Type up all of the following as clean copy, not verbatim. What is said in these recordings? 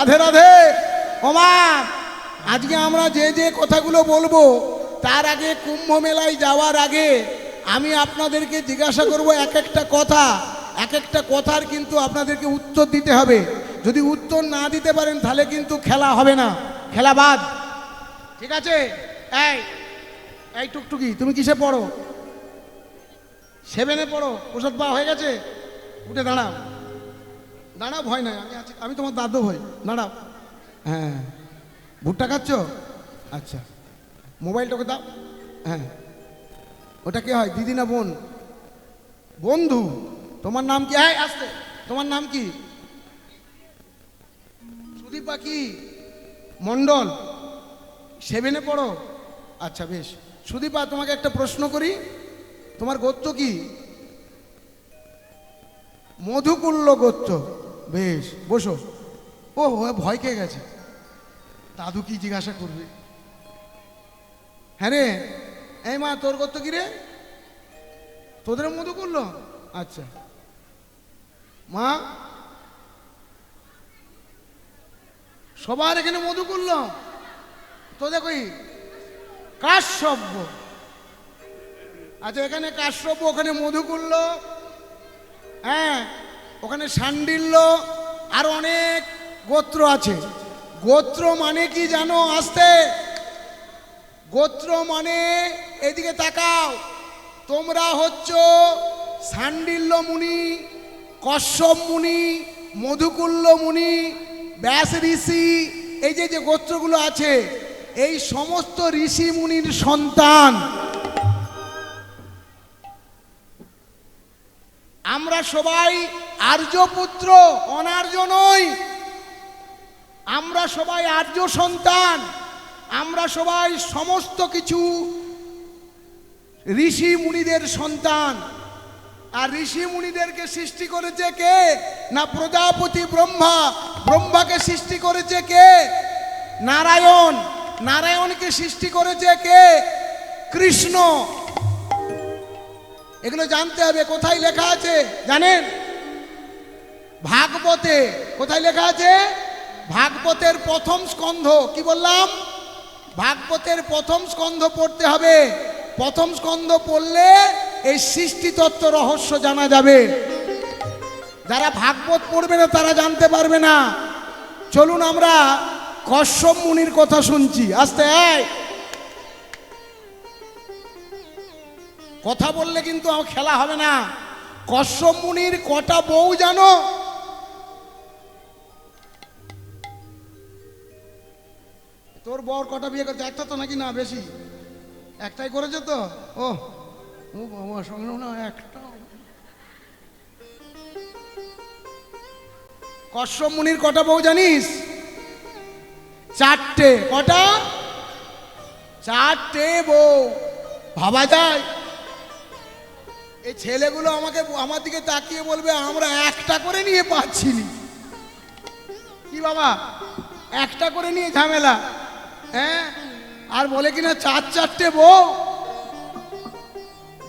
রাধে রাধে। ওমা, আজকে আমরা যে যে কথাগুলো বলবো তার আগে কুম্ভ মেলায় যাওয়ার আগে আমি আপনাদেরকে জিজ্ঞাসা করব এক একটা কথা, এক একটা কথার কিন্তু আপনাদেরকে উত্তর দিতে হবে। যদি উত্তর না দিতে পারেন তাহলে কিন্তু খেলা হবে না, খেলা বাদ। ঠিক আছে? এই এই টুকটুকি, তুমি কিসে পড়ো? 7-এ পড়ো? ওষুধ পাওয়া হয়ে গেছে? উঠে দাঁড়াও, দাঁড়াও, ভয় নাই, আমি আছি, আমি তোমার দাদু হই, দাঁড়াও। হ্যাঁ, ভুট্টা খাচ্ছ? আচ্ছা, মোবাইলটাকে দাও। হ্যাঁ, ওটা কে হয়, দিদি না বোন? বন্ধু। তোমার নাম কি? হ্যাঁ, আসতে, তোমার নাম কি? সুদীপা কি মণ্ডল? 7-এ পড়ো? আচ্ছা বেশ। সুদীপা, তোমাকে একটা প্রশ্ন করি, তোমার গোত্র কি? মধুকুল্ল গোত্র। বেশ, বসো। ও ভয় খেয়ে গেছে, দাদু কি জিজ্ঞাসা করবে। হ্যাঁ রে, এই মা, তোর গোত্র কি রে? তোদের মধুকুল্ল? আচ্ছা মা, সবার এখানে মধুকুল্ল, তোদের কই কাশ্যপ? আচ্ছা, এখানে কাশ্যপ, ওখানে মধুকুল্ল, হ্যাঁ, ওখানে শাণ্ডিল্য, আর অনেক গোত্র আছে। গোত্র মানে কি জানো? আসতে, গোত্র মানে, এদিকে তাকাও, তোমরা হচ্ছ শাণ্ডিল্য মুনি, কশ্যপ মুনি, মধুকুল্ল মুনি, ব্যাস ঋষি, এই যে যে গোত্রগুলো আছে, এই সমস্ত ঋষি মুনির সন্তান। আমরা সবাই আর্যপুত্র, অনার্য নই। আমরা সবাই আর্য সন্তান। আমরা সবাই সমস্ত কিছু ঋষি মুনিদের সন্তান। আর ঋষি মুনিদেরকে সৃষ্টি করেছে কে? না প্রজাপতি ব্রহ্মা। ব্রহ্মাকে সৃষ্টি করেছে কে? নারায়ণ। নারায়ণকে সৃষ্টি করেছে কে? কৃষ্ণ। এগুলো জানতে হবে। কোথায় লেখা আছে জানেন? ভাগবতে। কোথায় লেখা আছে? ভাগবতের প্রথম স্কন্ধ। কি বললাম? ভাগবতের প্রথম স্কন্ধ পড়তে হবে। প্রথম স্কন্ধ পড়লে এই সৃষ্টিতত্ত্ব রহস্য জানা যাবে। যারা ভাগবত পড়বে না তারা জানতে পারবে না। চলুন আমরা কশ্যপ মুনির কথা শুনছি। আস্তে, কথা বললে কিন্তু আমার খেলা হবে না। কশ্যপ মুনির কটা বউ জানো? তোর বর কটা বিয়ে করছে? একটা তো নাকি? না বেশি, একটাই করেছে তো? ও বাবা, সঙ্গে না একটা। কশ্যপ মুনির কটা বউ জানিস? 4টে। কটা? 4টে বউ। ভাবা যায়? এই ছেলেগুলো আমাকে, আমার দিকে তাকিয়ে বলবে আমরা একটা করে নিয়ে পাচ্ছি না। কি বাবা, একটা করে নিয়ে ঝামেলা? হ্যাঁ, আর বলে কিনা 4টে বউ।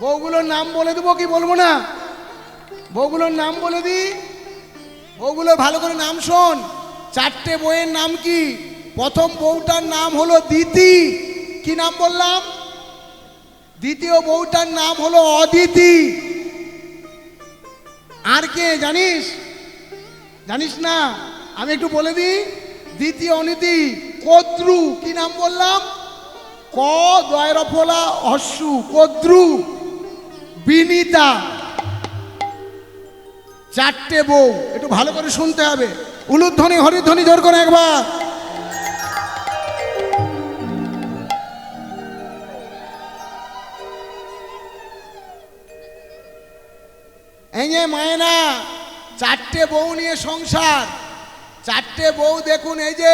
বউগুলোর নাম বলে দেবো কি বলবো না? বউগুলোর নাম বলে দি। বউগুলোর ভালো করে নাম শোন। 4টে বউয়ের নাম কি? প্রথম বউটার নাম হলো দিতি। কি নাম বললাম? দ্বিতীয় বউটার নাম হলো অদিতি। আর কে জানিস? জানিস না? আমি একটু বলে দিই। দ্বিতীয় অনিতি কদ্রু। কি নাম বললাম? ক দয়রফলা হস্যু, কদ্রু। বিনিতা। 4টে বউ। একটু ভালো করে শুনতে হবে। উলুধ্বনি হরিধ্বনি জোর করে একবার। এই যে মায়েনা, 4টে বউ নিয়ে সংসার। 4টে বউ দেখুন, এই যে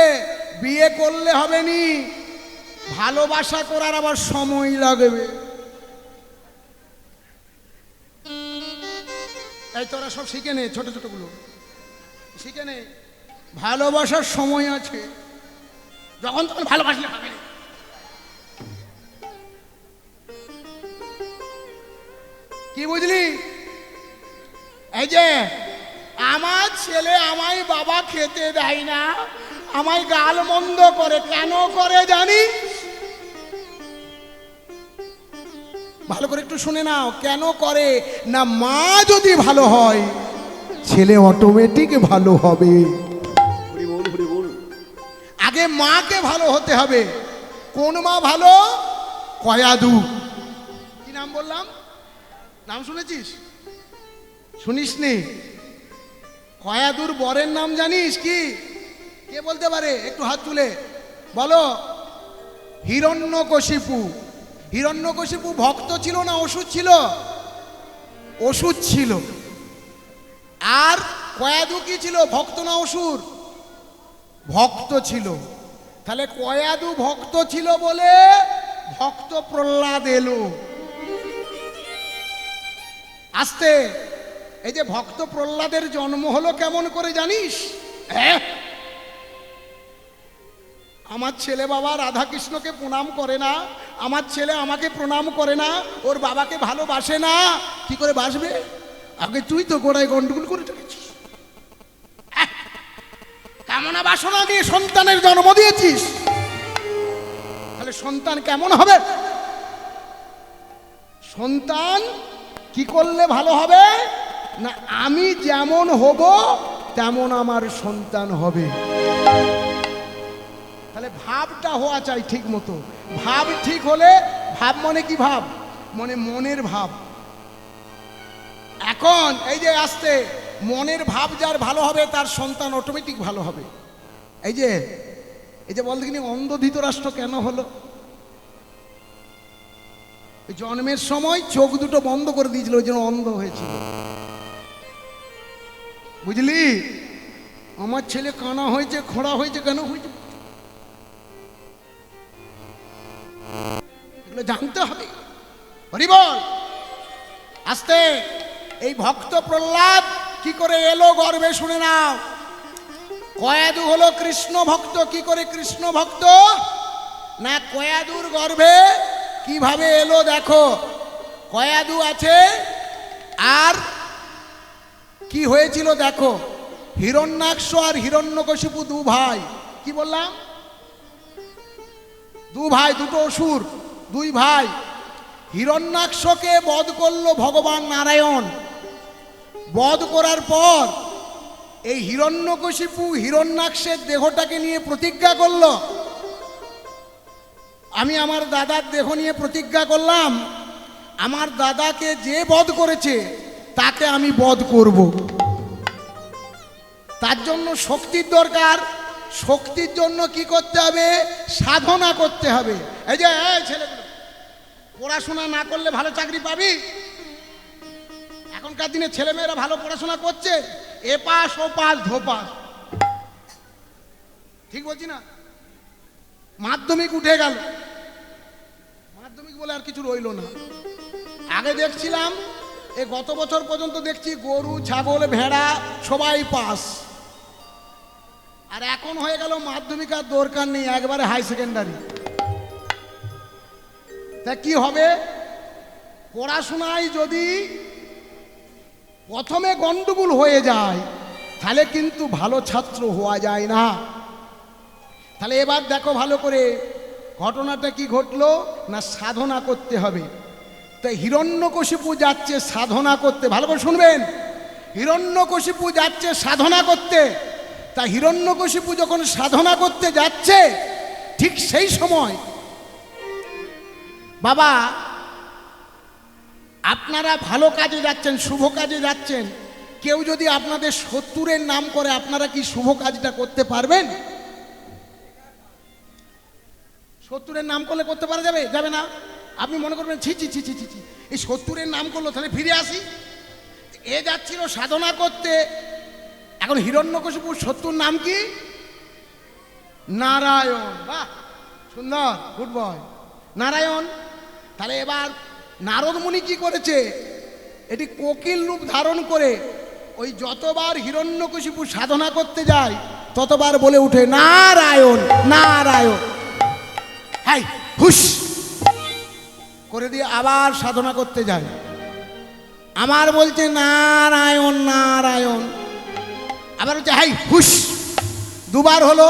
বিয়ে করলে হবে নি, ভালোবাসা করার আবার সময় লাগবে। এই তোরা সব শিখে নে, ছোট ছোট গুলো শিখে নে। ভালোবাসার সময় আছে, যখন তখন ভালোবাসলে হবে না। কি বুঝলি? এই যে আমার ছেলে আমায় বাবা খেতে দেয় না, আমায় গাল মন্দ করে, কেন করে জানিস? ভালো করে একটু শুনে নাও, কেন করে না, মা যদি ভালো হয় ছেলে অটোমেটিক ভালো হবে। আগে মাকে ভালো হতে হবে। কোন মা ভালো? কয়াদু। কি নাম বললাম? নাম শুনেছিস? শুনিসনি? কয়াদুর বরের নাম জানিস কি? কে বলতে পারে? একটু হাত তুলে বলো। হিরণ্যকশিপু। হিরণ্যকশিপু ভক্ত ছিল না অসুর ছিল? অসুর ছিল। আর কয়াদু কি ছিল? ভক্ত না অসুর? ভক্ত ছিল। তাহলে কয়াদু ভক্ত ছিল বলে ভক্ত প্রহ্লাদ এলো। আস্তে, এই যে ভক্ত প্রহ্লাদের জন্ম হলো কেমন করে জানিস? আমার ছেলে বাবা রাধাকৃষ্ণকে প্রণাম করে না, আমার ছেলে আমাকে প্রণাম করে না, ওর বাবাকে ভালোবাসে না, কি করে বাসবে? আগে তুই তো গোড়ায় গন্ডগোল করে রেখেছিস। কামনা বাসনা নিয়ে সন্তানের জন্ম দিয়েছিস, তাহলে সন্তান কেমন হবে? সন্তান কি করলে ভালো হবে না, আমি যেমন হব তেমন আমার সন্তান হবে। তাহলে ভাবটা হওয়া চাই ঠিক মতো। ভাব ঠিক হলে, ভাব মনে কি ভাব? মনে মনের ভাব। এখন এই যে আসতে মনের ভাব যার ভালো হবে তার সন্তান অটোমেটিক ভালো হবে। এই যে বলতে কিনি অন্ধ ধৃতরাষ্ট্র কেন হলো? জন্মের সময় চোখ দুটো বন্ধ করে দিয়েছিল, ওই জন্য অন্ধ হয়েছিল। বুঝলি? আমার ছেলে কানা হয়েছে, খোঁড়া হয়েছে, কেন হয়েছে এগুলো জানতে হবে। হরি বল। আস্তে, এই ভক্ত প্রহ্লাদ কি করে এলো গর্ভে শুনে নাও। কয়াদু হলো কৃষ্ণ ভক্ত। কি করে কৃষ্ণ ভক্ত না, কয়াদুর গর্ভে কিভাবে এলো দেখো। কয়াদু আছে, আর কি হয়েছিল দেখো। হিরণ্যাক্ষ আর হিরণ্যকশিপু দু ভাই। কি বললাম? দু ভাই, দুটো অসুর, দুই ভাই। হিরণ্যাক্ষকে বধ করলো ভগবান নারায়ণ। বধ করার পর এই হিরণ্যকশিপু হিরণ্যাক্ষের দেহটাকে নিয়ে প্রতিজ্ঞা করলো, আমি আমার দাদার দেহ নিয়ে প্রতিজ্ঞা করলাম, আমার দাদাকে যে বধ করেছে তাকে আমি বধ করব। তার জন্য শক্তির দরকার। শক্তির জন্য কি করতে হবে? সাধনা করতে হবে। এই যে ছেলেগুলো পড়াশোনা না করলে ভালো চাকরি পাবি? এখনকার দিনে ছেলেমেয়েরা ভালো পড়াশোনা করছে? এ পাস ও পাস ধোপাস। ঠিক বলছি না? মাধ্যমিক উঠে গেল, মাধ্যমিক বলে আর কিছু রইল না। আগে দেখছিলাম, এ গত বছর পর্যন্ত দেখছি গরু ছাগল ভেড়া সবাই পাস। আর এখন হয়ে গেল মাধ্যমিক আর দরকার নেই, একবারে হাই সেকেন্ডারি। তা কি হবে? পড়াশোনায় যদি প্রথমে গন্ডগোল হয়ে যায় তাহলে কিন্তু ভালো ছাত্র হওয়া যায় না। তাহলে এবার দেখো ভালো করে ঘটনাটা কি ঘটলো না, সাধনা করতে হবে। তাই হিরণ্যকশিপু যাচ্ছে সাধনা করতে। ভালো করে শুনবেন, হিরণ্যকশিপু যাচ্ছে সাধনা করতে। তা হিরণ্যকশিপু যখন সাধনা করতে যাচ্ছে, ঠিক সেই সময় বাবা আপনারা ভালো কাজে যাচ্ছেন, শুভ কাজে যাচ্ছেন, কেউ যদি আপনাদের শত্রুরের নাম করে আপনারা কি শুভ কাজটা করতে পারবেন? শত্রুরের নাম করলে করতে পারা যাবে? যাবে না। আপনি মনে করবেন ছি ছি ছি ছি ছি, এই শত্রুরের নাম করলো, তাহলে ফিরে আসি। এ যাচ্ছিল সাধনা করতে। এখন হিরণ্যকশিপুর শত্রুর নাম কি? নারায়ণ। বাহ, সুন্দর, গুড বয়, নারায়ণ। তাহলে এবার নারদ মুনি কি করেছে? এটি কোকিল রূপ ধারণ করে ওই যতবার হিরণ্যকশিপু সাধনা করতে যায় ততবার বলে উঠে নারায়ণ নারায়ণ। হাই হুশ করে দিয়ে আবার সাধনা করতে যায়, আমার বলছে নারায়ণ নারায়ণ। আবার হচ্ছে হাই হুশ, দুবার হলো।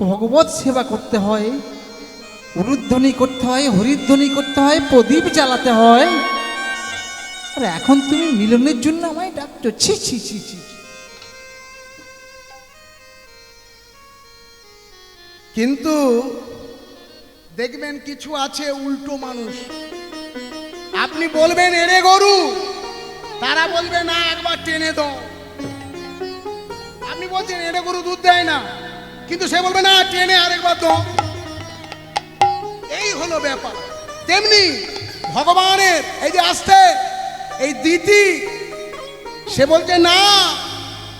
ভগবত সেবা করতে হয়, উরুধ্বনি করতে হয়, হরিধ্বনি করতে হয়, প্রদীপ জ্বালাতে হয়, আর এখন তুমি মিলনের জন্য আমায় ডাকছো? ছি ছি ছি ছি। কিন্তু দেখবেন কিছু আছে উল্টো মানুষ, আপনি বলবেন এরে গরু, তারা বলবে না একবার টেনে দাও। আপনি বলছেন এরে গরু দুধ দেয় না, কিন্তু সে বলবে না টেনে আরেকবার দাও। এই হলো ব্যাপার। তেমনি ভগবানের এই যে আসতে এই দিতি, সে বলছে না,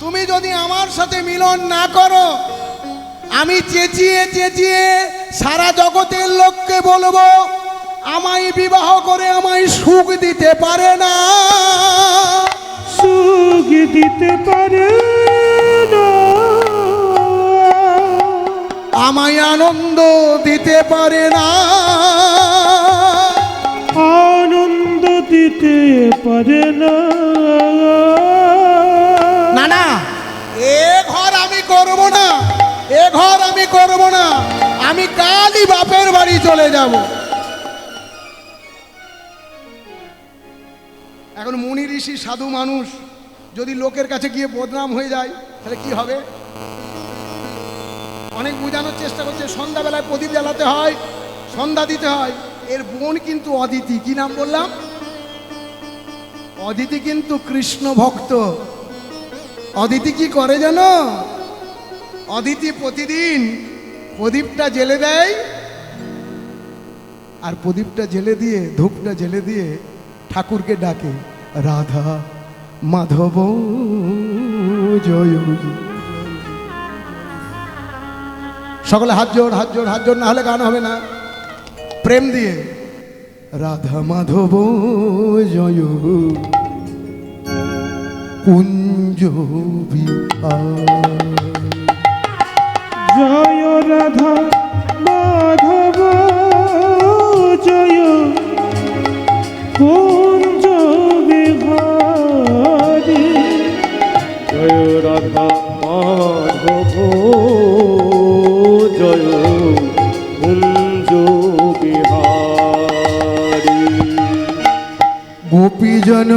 তুমি যদি আমার সাথে মিলন না করো, আমি চেঁচিয়ে চেঁচিয়ে সারা জগতের লোককে বলবো আমায় বিবাহ করে আমায় সুখ দিতে পারে না, সুখ দিতে পারে না, আমায় আনন্দ দিতে পারে না, আনন্দ দিতে পারে না। না না, এ ঘর আমি করব না, এ ঘর আমি করব না, আমি কালই বাপের বাড়ি চলে যাব। এখন মুনি ঋষি সাধু মানুষ যদি লোকের কাছে গিয়ে বদনাম হয়ে যায় তাহলে কি হবে? অনেক বোঝানোর চেষ্টা করছে, সন্ধ্যাবেলায় প্রদীপ জ্বালাতে হয়, সন্ধ্যা দিতে হয়। এর বোন কিন্তু অদিতি, কি নাম বললাম? অদিতি কিন্তু কৃষ্ণ ভক্ত। অদিতি কি করে জানো? অদিতি প্রতিদিন প্রদীপটা জেলে দেয়, আর প্রদীপটা জেলে দিয়ে ধূপটা জেলে দিয়ে ঠাকুরকে ডাকে, রাধা মাধব জয়। সকলে হাত জোড়, হাত জোড়, হাত জোড়, না হলে গান হবে না। প্রেম দিয়ে রাধা মাধব জয় কুঞ্জ বিহার। জয় রাধা মাধব জয় কুঞ্জ বিহারী। জয় রাধা মাধব জয় কুঞ্জ বিহারী। গোপীজন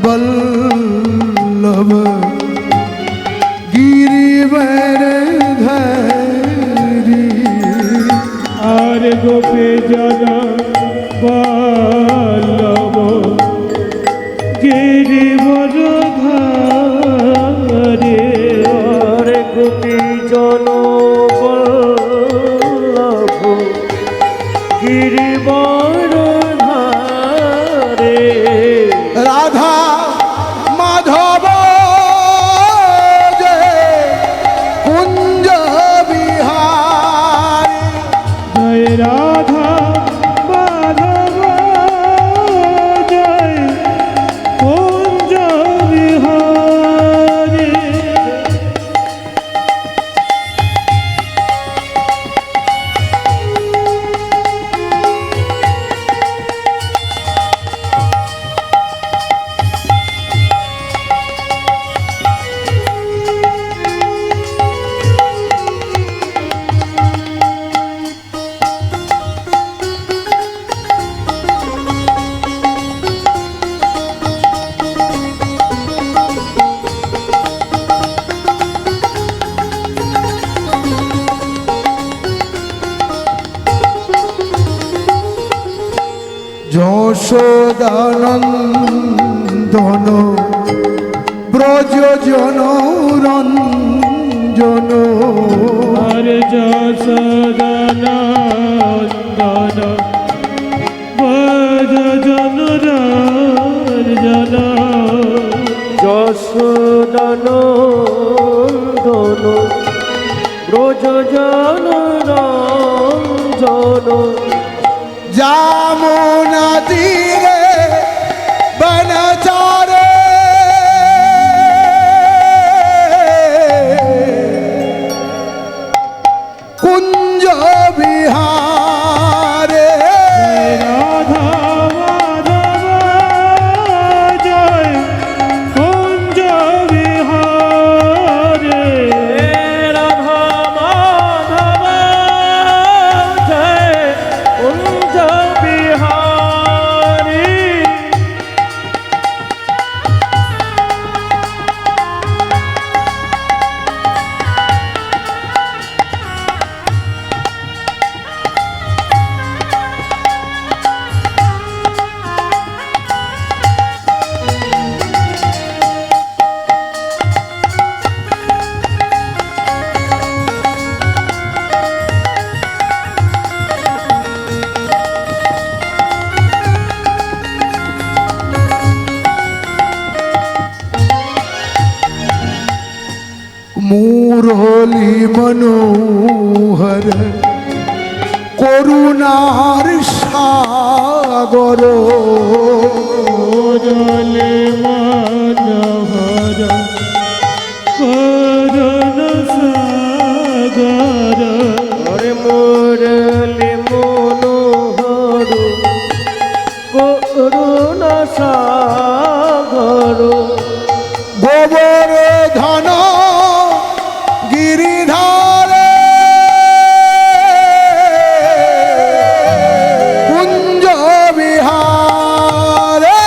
বল্লভ গিরিবরধারী। আর গোপী জন বল্লভ গিরিবরধারী। আর গোপী জন বল্লভ গিরিবরধারী। রাধা মাধব জয় কুঞ্জ বিহারী। জয় রাধা মাধব জয় কুঞ্জ বিহারী। যশোদানন্দন ব্রজ জন রঞ্জন। আর যশোদানন্দন ব্রজ জন রঞ্জন। যশোদানন্দন ব্রজ জন রঞ্জন। যমুনা তীরে বনচারে কুঞ্জ বিহারে। রাধা মাধব জয় কুঞ্জ বিহারে। রাধা মনোহর করুণার সাগর জলে মনোহর করুণ সাগর ওরে মুরলি মনোহর করুণ সাগর ভবর ধন গিরিধারে কুঞ্জ বিহারে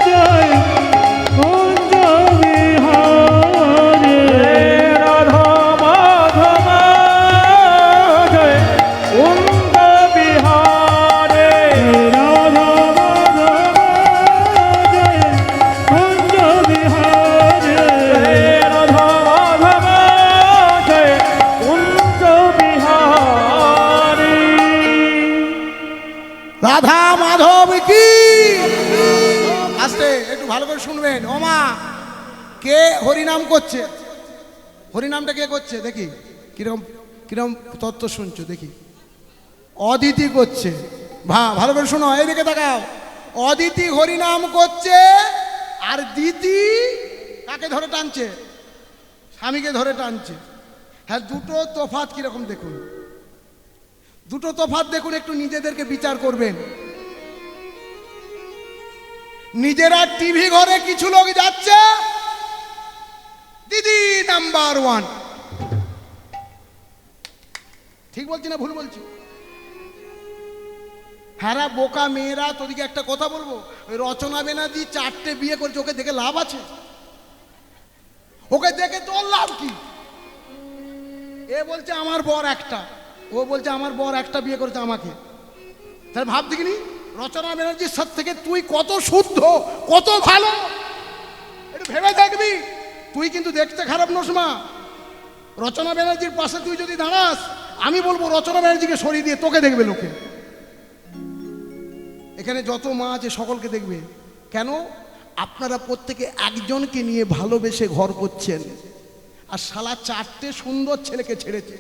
জয় কুঞ্জ বিহারে রাধা মাধব জয় কুঞ্জ বিহারে রাধা মাধব জয় কুঞ্জ বিহারে রাধা মাধব জয় কুঞ্জ বিহারে রাধা মাধব কি আস্তে একটু ভালো করে শুনবেন। ওমা কে হরিনাম করছে? হরিনামটা কে করছে দেখি, কিরকম কিরকম তত্ত্ব শুনছো দেখি। অদিতি করছে। ভালো করে শোনো, এইদিকে তাকাও। অদিতি হরিনাম করছে, আর দিতি কাকে ধরে টানছে? স্বামীকে ধরে টানছে। হ্যাঁ, দুটো তফাৎ কিরকম দেখুন, দুটো তফাৎ দেখুন, একটু নিজেদেরকে বিচার করবেন। নিজেরা টিভি ঘরে কিছু লোক যাচ্ছে, দিদি নাম্বার ওয়ান। ঠিক বলছি না ভুল বলছি? হ্যাঁ বোকা মেয়েরা, তোদিকে একটা কথা বলবো, ওই রচনা ব্যানার্জি 4টে বিয়ে করেছে, ওকে দেখে লাভ আছে? ওকে দেখে তোর লাভ কি? এ বলছে আমার বর একটা, ও বলছে আমার বর একটা বিয়ে করেছে আমাকে। তাহলে ভাব দেখিনি রচনা ব্যানার্জির সাথে থেকে তুই কত শুদ্ধ, কত ভালো, একটু ভেবে দেখবি। তুই কিন্তু দেখতে খারাপ নোস মা। রচনা ব্যানার্জির পাশে তুই যদি দাঁড়াস, আমি বলবো রচনা ব্যানার্জিকে সরিয়ে দিয়ে তোকে দেখবে লোকে। এখানে যত মা আছে সকলকে দেখবে। কেন? আপনারা প্রত্যেকে একজনকে নিয়ে ভালোবেসে ঘর করছেন, আর শালা 4টে সুন্দর ছেলেকে ছেড়েছে।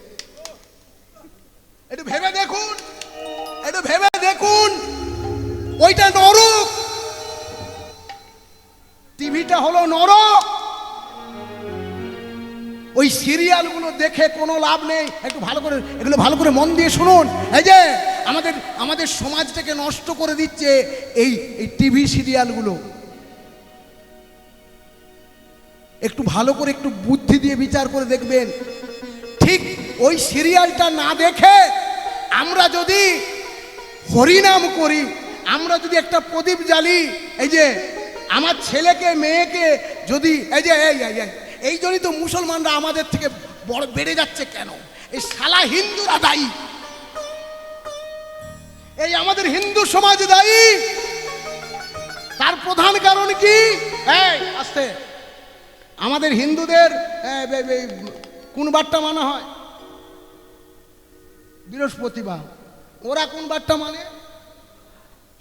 একটু ভেবে দেখুন, একটু ভেবে দেখুন। ওইটা নরক, টিভিটা হলো নরক। ওই সিরিয়ালগুলো দেখে কোনো লাভ নেই। একটু ভালো করে এগুলো ভালো করে মন দিয়ে শুনুন। এই যে আমাদের সমাজটাকে নষ্ট করে দিচ্ছে এই টিভি সিরিয়ালগুলো। একটু ভালো করে একটু বুদ্ধি দিয়ে বিচার করে দেখবেন। ঠিক ওই সিরিয়ালটা না দেখে আমরা যদি হরিনাম করি, আমরা যদি একটা প্রদীপ জ্বালি, এই যে আমার ছেলেকে মেয়েকে যদি এই জন্যই তো মুসলমানরা আমাদের থেকে বড় বেড়ে যাচ্ছে। কেন? এই শালা হিন্দুরা দায়ী, এই আমাদের হিন্দু সমাজ দায়ী। তার প্রধান কারণ কি? আস্তে, আমাদের হিন্দুদের কোন বারটা মানা হয়? বৃহস্পতিবার। ওরা কোন বারটা মানে?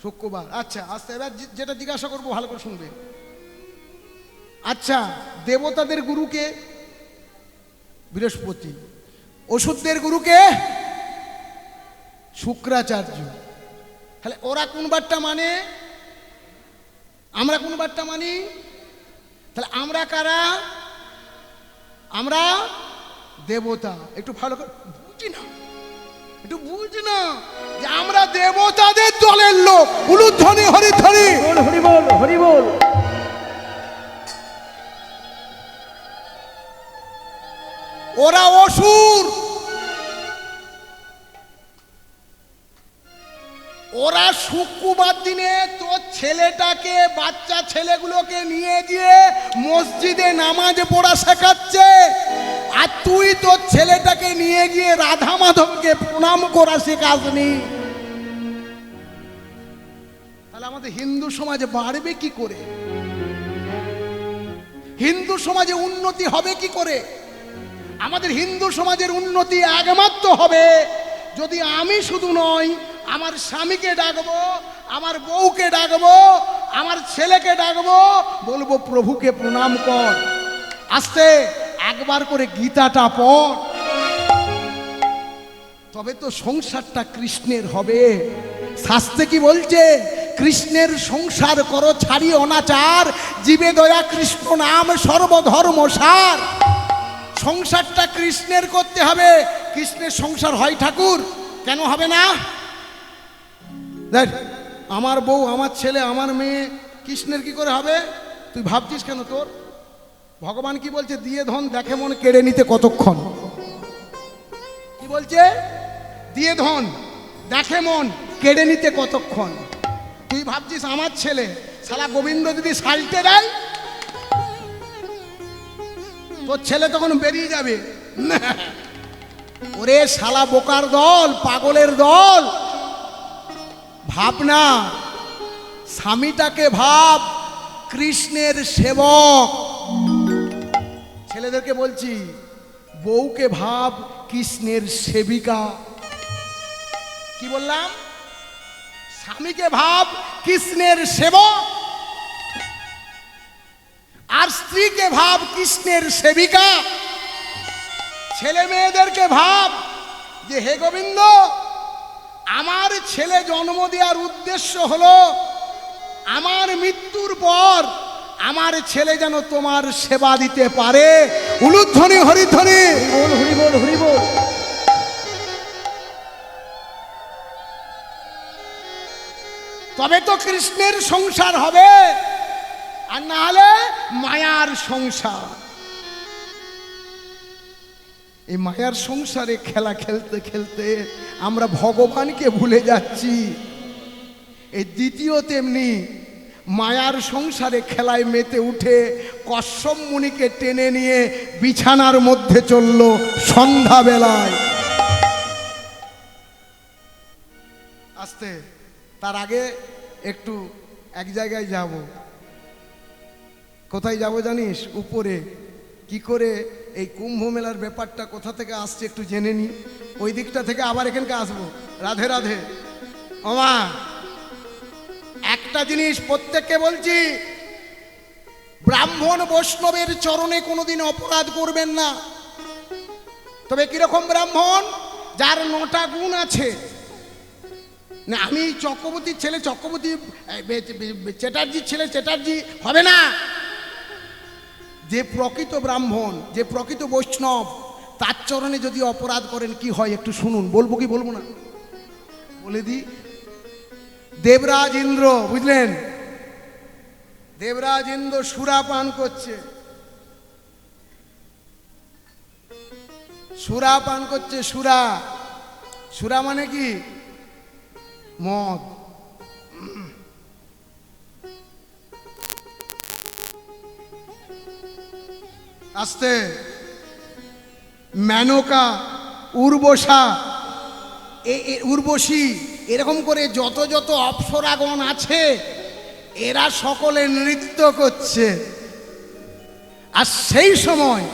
শুক্রবার। আচ্ছা আস্তে, এবার যেটা জিজ্ঞাসা করবো ভালো করে শুনবে। আচ্ছা, দেবতাদের গুরুকে? বৃহস্পতি। ওষুধদের গুরুকে? শুক্রাচার্য। তাহলে ওরা কোন বারটা মানে, আমরা কোন বারটা মানি? তাহলে আমরা কারা? আমরা দেবতা। একটু ভালো করে বুঝি না, একটু বুঝ না যে আমরা দেবতাদের দলের লোক। উলুধ্বনি হরিধ্বনি, হরি বল হরি বল। ওরা অসুর। ওরা শুক্রবার দিনে তোর ছেলেটাকে, বাচ্চা ছেলেগুলোকে নিয়ে গিয়ে মসজিদে নামাজ পড়া শেখাচ্ছে, আর তুই তোর ছেলেটাকে নিয়ে গিয়ে রাধা মাধবকে প্রণাম করা শেখাসনি। তাহলে আমাদের হিন্দু সমাজে বাড়বে কি করে? হিন্দু সমাজে উন্নতি হবে কি করে? আমাদের হিন্দু সমাজের উন্নতি একমাত্র হবে যদি আমি শুধু নয়, আমার স্বামীকে ডাকবো, আমার বউকে ডাকবো, আমার ছেলেকে ডাকবো, বলবো প্রভুকে প্রণাম কর। আস্তে একবার করে গীতাটা পড়, তবে তো সংসারটা কৃষ্ণের হবে। শাস্ত্রে কি বলছে? কৃষ্ণের সংসার করো ছাড়ি অনাচার, জীবে দয়া কৃষ্ণ নাম সর্বধর্ম সার। সংসারটা কৃষ্ণের করতে হবে। কৃষ্ণের সংসার হয় ঠাকুর, কেন হবে না? দেখ, আমার বউ, আমার ছেলে, আমার মেয়ে কৃষ্ণের কি করে হবে? তুই ভাবছিস কেন? তোর ভগবান কি বলছে? দিয়ে ধন দেখে মন কেড়ে নিতে কতক্ষণ। কি বলছে? দিয়ে ধন দেখে মন কেড়ে নিতে কতক্ষণ। তুই ভাবছিস আমার ছেলে শালা গোবিন্দ যদি সালটে দেয়, তোর ছেলে তখন বেরিয়ে যাবে। ওরে শালা বোকার দল, পাগলের দল, ভাব না। স্বামীটাকে ভাব কৃষ্ণের সেবক। ছেলেদেরকে বলছি, বউকে ভাব কৃষ্ণের সেবিকা। কি বললাম? স্বামীকে ভাব কৃষ্ণের সেবক, আর স্ত্রীকে ভাব কৃষ্ণের সেবিকা। ছেলে মেয়েদেরকে ভাব যে হে গোবিন্দ, আমার ছেলে জন্ম দেওয়ার উদ্দেশ্য হলো আমার মৃত্যুর পর আমার ছেলে যেন তোমার সেবা দিতে পারে। উলুধ্বনি হরিধ্বনি। বল হরি বল হরি বল। তবে তো কৃষ্ণের সংসার হবে, আর না হলে মায়ার সংসার। এই মায়ার সংসারে খেলা খেলতে খেলতে আমরা ভগবানকে ভুলে যাচ্ছি। এই দ্বিতীয় তেমনি মায়ার সংসারে খেলায় মেতে উঠে কশ্যপ মুনিকে টেনে নিয়ে বিছানার মধ্যে চলল সন্ধ্যাবেলায়। আস্তে, তার আগে একটু এক জায়গায় যাব। কোথায় যাব জানিস? উপরে। কি করে এই কুম্ভ মেলার ব্যাপারটা কোথা থেকে আসছে একটু জেনে নি, ওই দিকটা থেকে আবার এখানকে আসবো। রাধে রাধে। ওমা, একটা জিনিস প্রত্যেককে বলছি, ব্রাহ্মণ বৈষ্ণবের চরণে কোনোদিন অপরাধ করবেন না। তবে কিরকম ব্রাহ্মণ? যার 9টা গুণ আছে। না, আমি চক্রবর্তীর ছেলে চক্রবর্তী, চ্যাটার্জির ছেলে চ্যাটার্জি হবে না। যে প্রকৃত ব্রাহ্মণ, যে প্রকৃত বৈষ্ণব, তার চরণে যদি অপরাধ করেন কি হয় একটু শুনুন। বলবো কি বলবো না? বলে দি। দেবরাজ ইন্দ্র, বুঝলেন? দেবরাজ ইন্দ্র সুরা পান করছে। সুরা পান করছে। সুরা, সুরা মানে কি? মদ। আস্তে। মেনকা, উর্বশা, উর্বশী, এরকম করে যত যত অপ্সরাগণ আছে এরা সকলে নৃত্য করছে। আর সেই সময়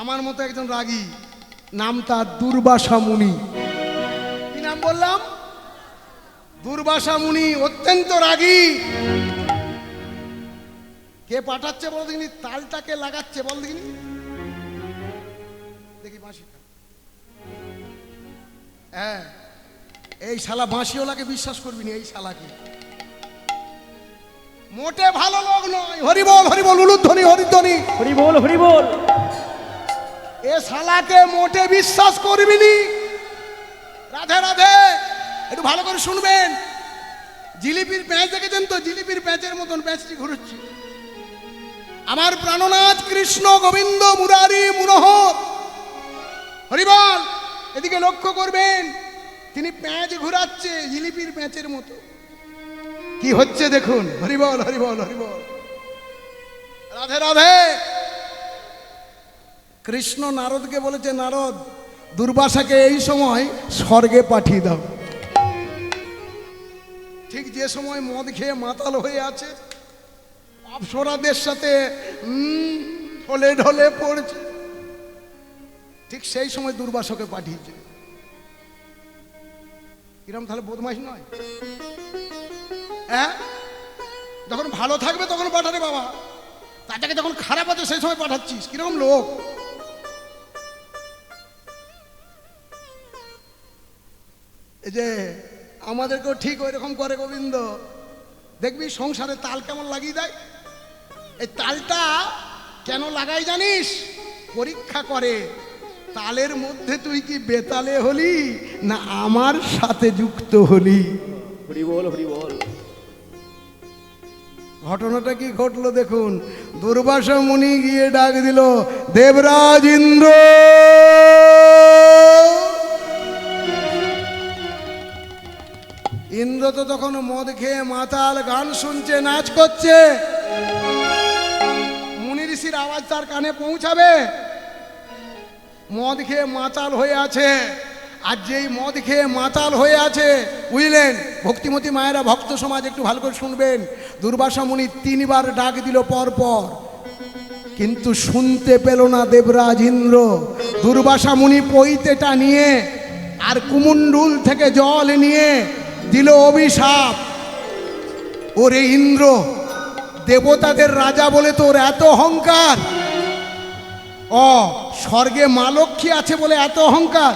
আমার মতো একজন রাগী, নাম তার দুর্বাসা মুনি। কি নাম বললাম? দুর্বাসা মুনি, অত্যন্ত রাগী। কে পাঠাচ্ছে বল দেখিনি? তালটাকে লাগাচ্ছে বল দেখিনি? দেখি বাঁশিটা। হ্যাঁ, এই শালা বাঁশিওয়ালাকে বিশ্বাস করবি না। এই শালাকে মোটে ভালো লোক নয়। হরি বল হরি বল, উলুধ্বনি হরিধ্বনি। হরি বল হরি বল। এ শালাকে মোটে বিশ্বাস করবি নি। রাধে রাধে। একটু ভালো করে শুনবেন। জিলিপির প্যাঁচ দেখেছেন তো? জিলিপির প্যাঁচের মতন প্যাঁচটি ঘুরছে। আমার প্রাণনাথ কৃষ্ণ গোবিন্দ মুরারি মনোহর হরিবল, এদিকে লক্ষ্য করবেন। তিনি প্যাঁচ ঘুরাচ্ছে জিলিপির প্যাঁচের মতো। কি হচ্ছে দেখুন। হরিবল হরিবল হরিবল। রাধে রাধে। কৃষ্ণ নারদকে বলেছে, নারদ, দুর্বাসাকে এই সময় স্বর্গে পাঠিয়ে দাও। ঠিক যে সময় মদ খেয়ে মাতাল হয়ে আছে, অপ্সরাদের সাথে ঢলে ঢলে পড়ছে, ঠিক সেই সময় দুর্বাসাকে পাঠিয়েছে। কিরম তাহলে বদমাইশ নয়? হ্যাঁ, যখন ভালো থাকবে তখন পাঠারে বাবা। কাজটাকে যখন খারাপ আছে সেই সময় পাঠাচ্ছিস, কিরকম লোক। এই যে আমাদেরকেও ঠিক ওই রকম করে গোবিন্দ, দেখবি সংসারে তাল কেমন লাগিয়ে দেয়। এই তালটা কেন লাগাই জানিস? পরীক্ষা করে তালের মধ্যে তুই কি বেতালে হলি না আমার সাথে যুক্ত হলি। হরি বল হরি বল। ঘটনাটা কি ঘটলো দেখুন। দুর্বাসা মুনি গিয়ে ডাক দিল, দেবরাজ ইন্দ্র। ইন্দ্র তো তখন মদ খেয়ে মাতাল, গান শুনছে, নাচ করছে। মুনি ঋষির আওয়াজ তার কানে পৌঁছাবে? মদ খেয়ে মাতাল হয়ে আছে। আর যেই মদ খেয়ে মাতাল হয়ে আছে, বুঝলেন ভক্তিমতী মায়েরা, ভক্ত সমাজ একটু ভালো করে শুনবেন, দুর্বাসা মুনি 3 বার ডাক দিল পর পর, কিন্তু শুনতে পেল না দেবরাজ ইন্দ্র। দুর্বাসা মুনি পৈতেটা নিয়ে আর কুমুন্ডুল থেকে জল নিয়ে দিল অভিশাপ, ওরে ইন্দ্র, দেবতাদের রাজা বলে তোর এত অহংকার, স্বর্গে মা লক্ষ্মী আছে বলে এত অহংকার।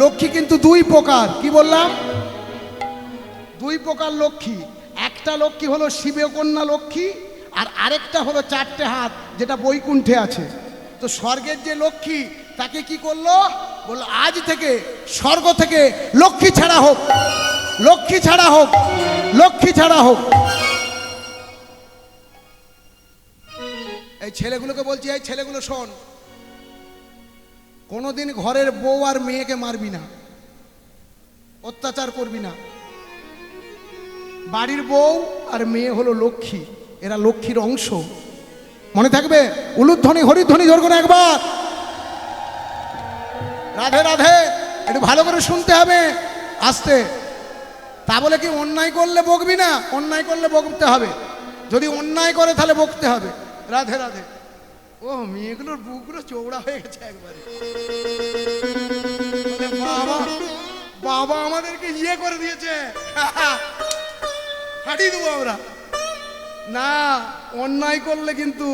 লক্ষ্মী কিন্তু 2 প্রকার, কি বললাম? 2 প্রকার লক্ষ্মী। একটা লক্ষ্মী হলো শিবকন্যা লক্ষ্মী, আর আরেকটা হলো 4টে হাত, যেটা বৈকুণ্ঠে আছে। তো স্বর্গের যে লক্ষ্মী তাকে কি করলো? বললো আজ থেকে স্বর্গ থেকে লক্ষ্মী ছাড়া হোক, লক্ষ্মী ছাড়া হোক, লক্ষ্মী ছাড়া হোক। এই ছেলেগুলোকে বলছি, এই ছেলেগুলো শোন, কোনোদিন ঘরের বউ আর মেয়েকে মারবি না, অত্যাচার করবি না। বাড়ির বউ আর মেয়ে হলো লক্ষ্মী, এরা লক্ষ্মীর অংশ, মনে থাকবে। উলুধ্বনি হরিধ্বনি জোর করে একবার, রাধে রাধে। একটু ভালো করে শুনতে হবে, আস্তে। তা বলে কি অন্যায় করলে বকবি না? অন্যায় করলে বকতে হবে, যদি অন্যায় করে তাহলে বকতে হবে। রাধে রাধে। ও মেয়েগুলোর বুকগুলো চৌড়া হয়ে গেছে একবারে। বাবা বাবা আমাদেরকে ইয়ে করে দিয়েছে, হাঁটিয়ে দেবো আমরা। না, অন্যায় করলে কিন্তু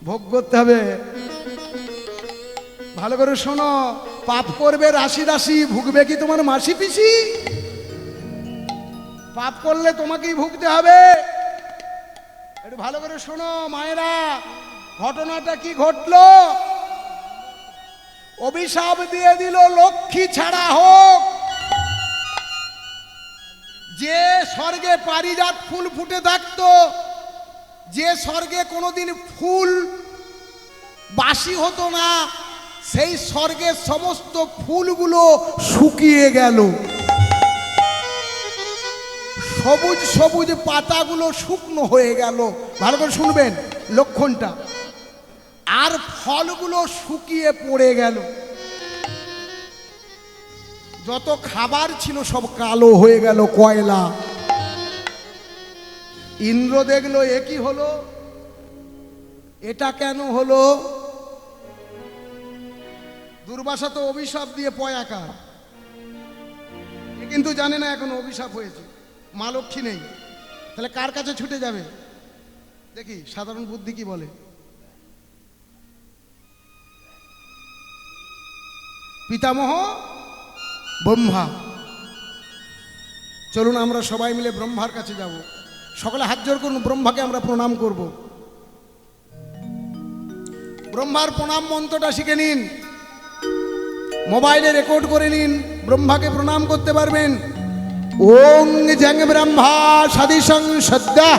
ভোগ করতে হবে। ভালো করে শোনো, পাপ করবে রাশি রাশি, ভুগবে কি তোমার মাসি পিসি? পাপ করলে তোমাকেই ভুগতে হবে। একটু ভালো করে শোনো মায়েরা, ঘটনাটা কি ঘটলো? অভিশাপ দিয়ে দিল লক্ষ্মী ছাড়া হোক। যে স্বর্গে পারিজাত ফুল ফুটে থাকতো, যে স্বর্গে কোনোদিন ফুল বাসি হতো না, সেই স্বর্গের সমস্ত ফুলগুলো শুকিয়ে গেল। সবুজ সবুজ পাতাগুলো শুকনো হয়ে গেল। ভালো করে শুনবেন লক্ষণটা। আর ফলগুলো শুকিয়ে পড়ে গেল। যত খাবার ছিল সব কালো হয়ে গেল, কয়লা। ইন্দ্র দেখলো এ কি হলো, এটা কেন হলো? দুর্বাসা তো অভিশাপ দিয়ে পয়াকা, কিন্তু জানে না এখন অভিশাপ হয়েছে, মা লক্ষ্মী নেই। তাহলে কার কাছে ছুটে যাবে? দেখি সাধারণ বুদ্ধি কি বলে। পিতামহ ব্রহ্মা। চলুন আমরা সবাই মিলে ব্রহ্মার কাছে যাব। সকলে হাত জোড় করুন, ব্রহ্মাকে আমরা প্রণাম করব। ব্রহ্মার প্রণাম মন্ত্রটা শিখে নিন, মোবাইলে রেকর্ড করে নিন, ব্রহ্মাকে প্রণাম করতে পারবেন। ওং জং ব্রহ্মা সদিশং সদ্যা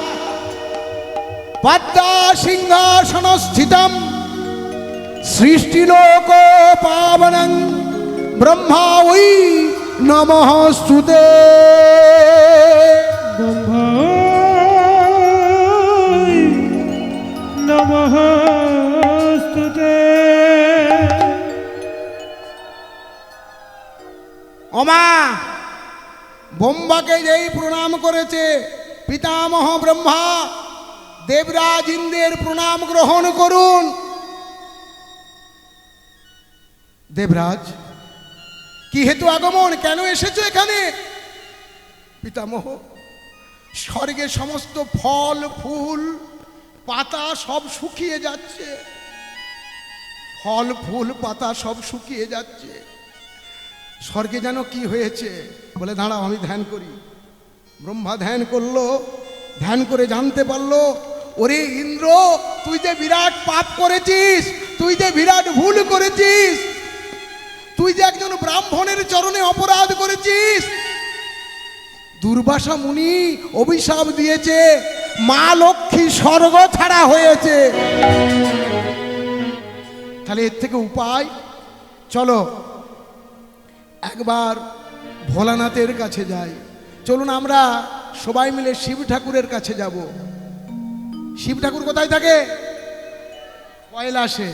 পদ্মা সিংহাসনস্থিতম সৃষ্টিলোক পাবনং ব্রহ্মা ওই নমস্তুতে। নমস্তুতে। ওমা ব্রহ্মাকে যেই প্রণাম করেছে, পিতামহ ব্রহ্মা দেবরাজ ইন্দ্রের প্রণাম গ্রহণ করুন। দেবরাজ, কি হেতু আগমন, কেন এসেছো এখানে? পিতামহ, স্বর্গে সমস্ত ফল ফুল পাতা সব শুকিয়ে যাচ্ছে, ফল ফুল পাতা সব শুকিয়ে যাচ্ছে। স্বর্গে যেন কি হয়েছে, বলে দাঁড়াও আমি ধ্যান করি। ব্রহ্মা ধ্যান করলো, ধ্যান করে জানতে পারলো, ওরে ইন্দ্র, তুই যে বিরাট পাপ করেছিস, তুই যে বিরাট ভুল করেছিস, তুই যে একজন ব্রাহ্মণের চরণে অপরাধ করেছিস। দুর্বাসা মুনি অভিশাপ দিয়েছে, মা লক্ষ্মী স্বর্গ ছাড়া হয়েছে। তাহলে এর থেকে উপায়, চলো একবার ভোলানাথের কাছে যাই। চলুন আমরা সবাই মিলে শিব ঠাকুরের কাছে যাব। শিব ঠাকুর কোথায় থাকে? কৈলাসে।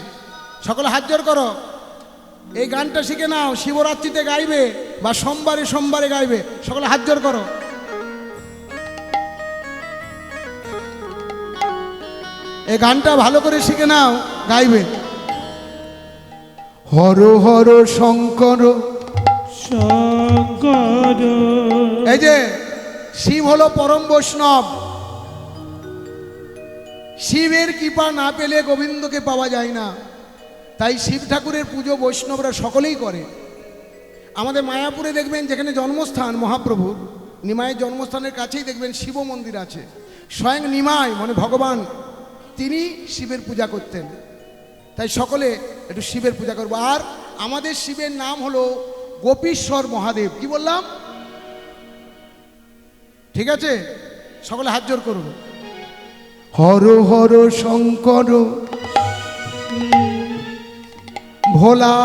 সকলে হাত জোড় করো, এই গানটা শিখে নাও, শিবরাত্রিতে গাইবে বা সোমবারে সোমবারে গাইবে। সকলে হাত জোড় করো। এই গানটা ভালো করে শিখে নাও, গাইবে। হর হর শঙ্কর শঙ্কর। এই যে শিব হলো পরম বৈষ্ণব, শিবের কৃপা না পেলে গোবিন্দকে পাওয়া যায় না। তাই শিব ঠাকুরের পুজো বৈষ্ণবরা সকলেই করে। আমাদের মায়াপুরে দেখবেন, যেখানে জন্মস্থান মহাপ্রভুর, নিমাইয়ের জন্মস্থানের কাছেই দেখবেন শিব মন্দির আছে। স্বয়ং নিমাই মানে ভগবান, তিনি শিবের পূজা করতেন। তাই সকলে একটু শিবের পূজা করবো। আর আমাদের শিবের নাম হলো গোপীশ্বর মহাদেব। কি বললাম? ঠিক আছে, সকলে হাত জোড় করুন। হর হর শঙ্কর ভোলা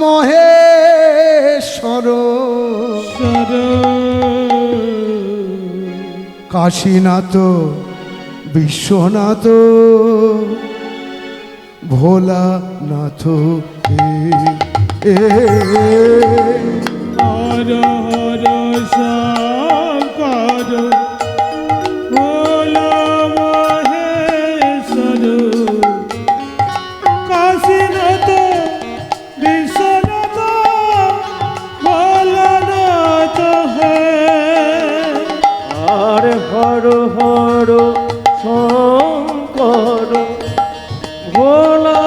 মহেশ্বর কাশীনাথ বিশ্বনাথ ভোলানাথ এ হর হর শঙ্কর ভোলা মহেশ্বর কাশীনাথ বিশ্বনাথ ভোলানাথ হে। আর হর হর শঙ্কর ভোলা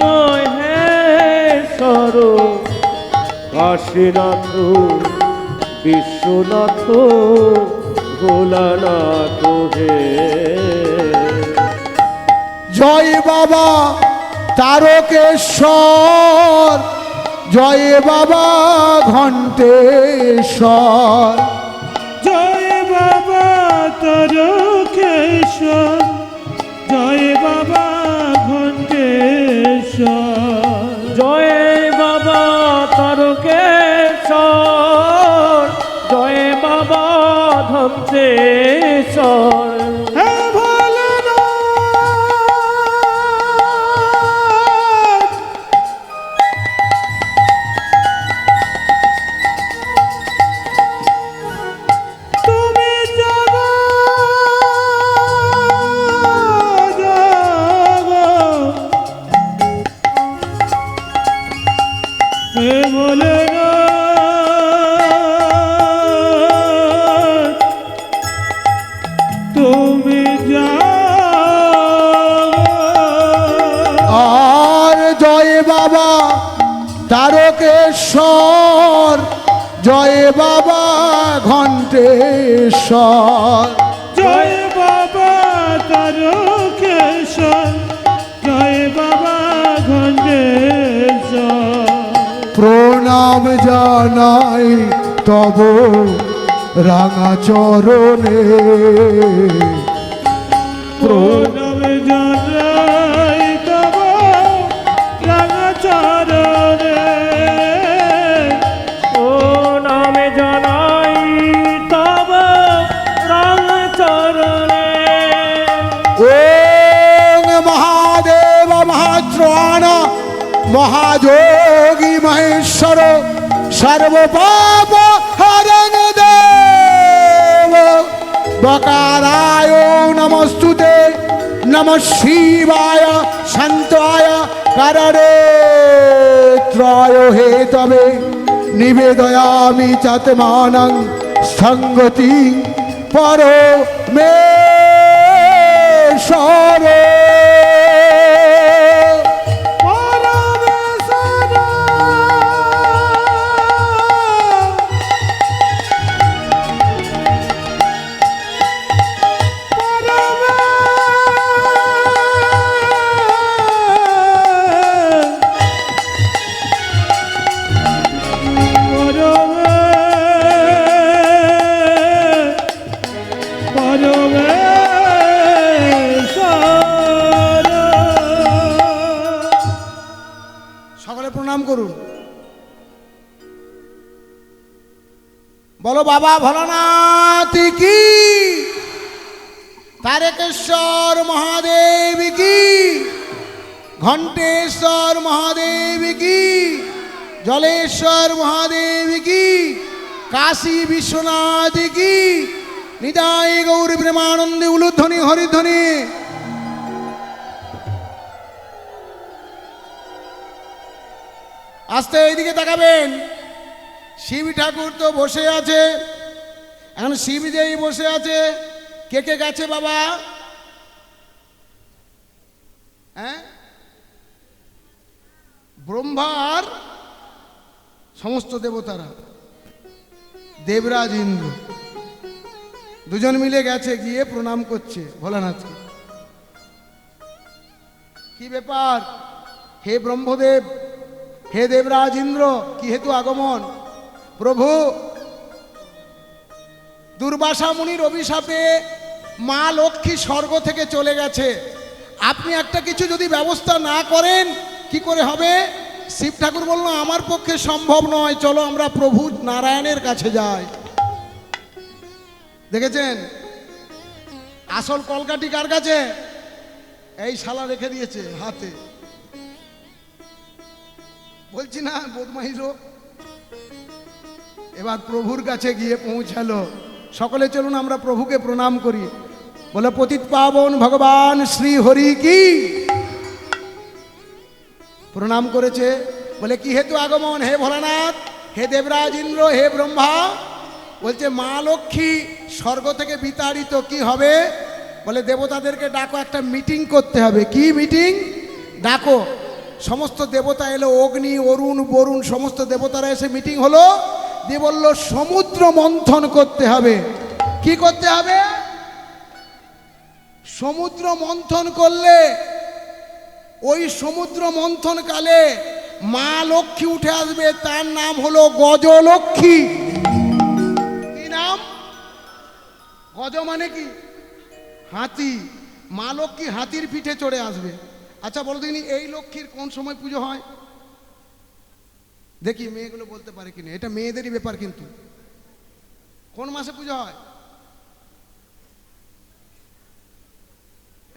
মহেশ্বর কাশীনাথ বিশ্বনাথ ভোলানাথ হে। জয় বাবা তারকেশ্বর, জয় বাবা ঘণ্টেশ্বর, জয় বাবা তারকেশ্বর, জয় বাবা ঘণ্টেশ্বর। জয় বাবা তারকেশ্বর, জয় বাবা ধন্তেশ্বর। হে ভোলেনাথ, তুমি জাগো জাগো। হে ভোলেনাথ, তুমি জাগো। আর জয় বাবা তারকেশ্বর, জয় বাবা ঘণ্টেশ্বর, জয় বাবা তারকেশ্বর, জয় বাবা ঘণ্টেশ্বর। প্রণাম জানাই তব রাঙা চরণে, প্রণাম জানাই তব রাঙা চরণে। ও নামে জানাই তব রাম চরণে। ওং মহাদেব মহাত্রাণ মহাযোগী মহেশ্বর সর্বপাপ হরণ দেব বকারায় নমস্তুতে, নমঃ শিবায় শান্তায় করণে ত্রয় হেতবে নিবেদয়ামি চাত্মানং সঙ্গতি পরমেশ্বর। পরমেশ্বর সকলে প্রণাম করুন। বলো বাবা ভোলানাথ কি, তারকেশ্বর মহাদেব কি, ঘণ্টেশ্বর মহাদেব কি, জলেশ্বর মহাদেব কি, কাশী বিশ্বনাথ কি, নিতাই গৌর প্রেমানন্দে উলুধ্বনি হরিধ্বনি। আস্তে এইদিকে তাকাবেন। শিব ঠাকুর তো বসে আছে, এখন শিব যেই বসে আছে, কে কে গেছে বাবা? হ্যাঁ, ব্রহ্মা আর সমস্ত দেবতারা, দেবরাজ ইন্দ্র দুজন মিলে গেছে, গিয়ে প্রণাম করছে ভোলানাথকে। কি ব্যাপার হে ব্রহ্মদেব, হে দেবরাজ ইন্দ্র, কি হেতু আগমন? প্রভু, দুর্বাসা মুনির অভিশাপে মা লক্ষ্মী স্বর্গ থেকে চলে গেছে, আপনি একটা কিছু যদি ব্যবস্থা না করেন কি করে হবে? শিব ঠাকুর বলল আমার পক্ষে সম্ভব নয়, চলো আমরা প্রভু নারায়ণের কাছে যাই। দেখেছেন আসল কলকাঠি কার কাছে? এই শালা রেখে দিয়েছে হাতে, বলছি না বদমাইশ লোক। এবার প্রভুর কাছে গিয়ে পৌঁছালো। সকলে চলুন আমরা প্রভুকে প্রণাম করি। বলে পতিত পাবন ভগবান শ্রী হরি কি। প্রণাম করেছে। বলে কি হেতু আগমন হে ভোলানাথ, হে দেবরাজ ইন্দ্র, হে ব্রহ্মা? বলছে মা লক্ষ্মী স্বর্গ থেকে বিতাড়িত, কি হবে? বলে দেবতাদেরকে ডাকো, একটা মিটিং করতে হবে। কি মিটিং? ডাকো। সমস্ত দেবতা এলো, অগ্নি অরুণ বরুণ সমস্ত দেবতারা এসে মিটিং হলো, দিয়ে বলল সমুদ্র মন্থন করতে হবে। কি করতে হবে? সমুদ্র মন্থন করলে ওই সমুদ্র মন্থন কালে মা লক্ষ্মী উঠে আসবে, তার নাম হলো গজলক্ষ্মী। কি নাম? গজ মানে কি? হাতি। মা লক্ষ্মী হাতির পিঠে চড়ে আসবে। আচ্ছা বলো দেখিনি এই লক্ষ্মীর কোন সময় পুজো হয়? দেখি মেয়েগুলো বলতে পারে কিনা, এটা মেয়েদেরই ব্যাপার। কিন্তু কোন মাসে পুজো হয়?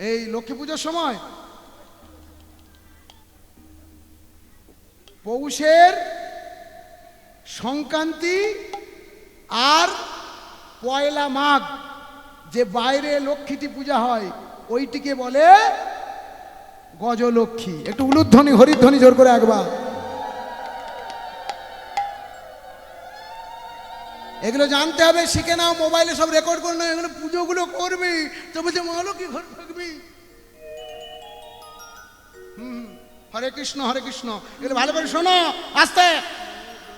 এই লক্ষ্মী পুজোর সময় পৌষের সংক্রান্তি আর পয়লা মাঘ, যে বাইরে লক্ষ্মীটি পূজা হয় ওইটিকে বলে গজলক্ষ্মী। একটু উলুধ্বনি হরিধ্বনি জোর করে একবার। এগুলো জানতে হবে, শিখে নাও, মোবাইলে সব রেকর্ড করে নাও। এগুলো পুজোগুলো করবি তো বলছে মা লক্ষ্মী ঘর থাকবি। হরে কৃষ্ণ হরে কৃষ্ণ, এগুলো ভালো করে শোনো আস্তে।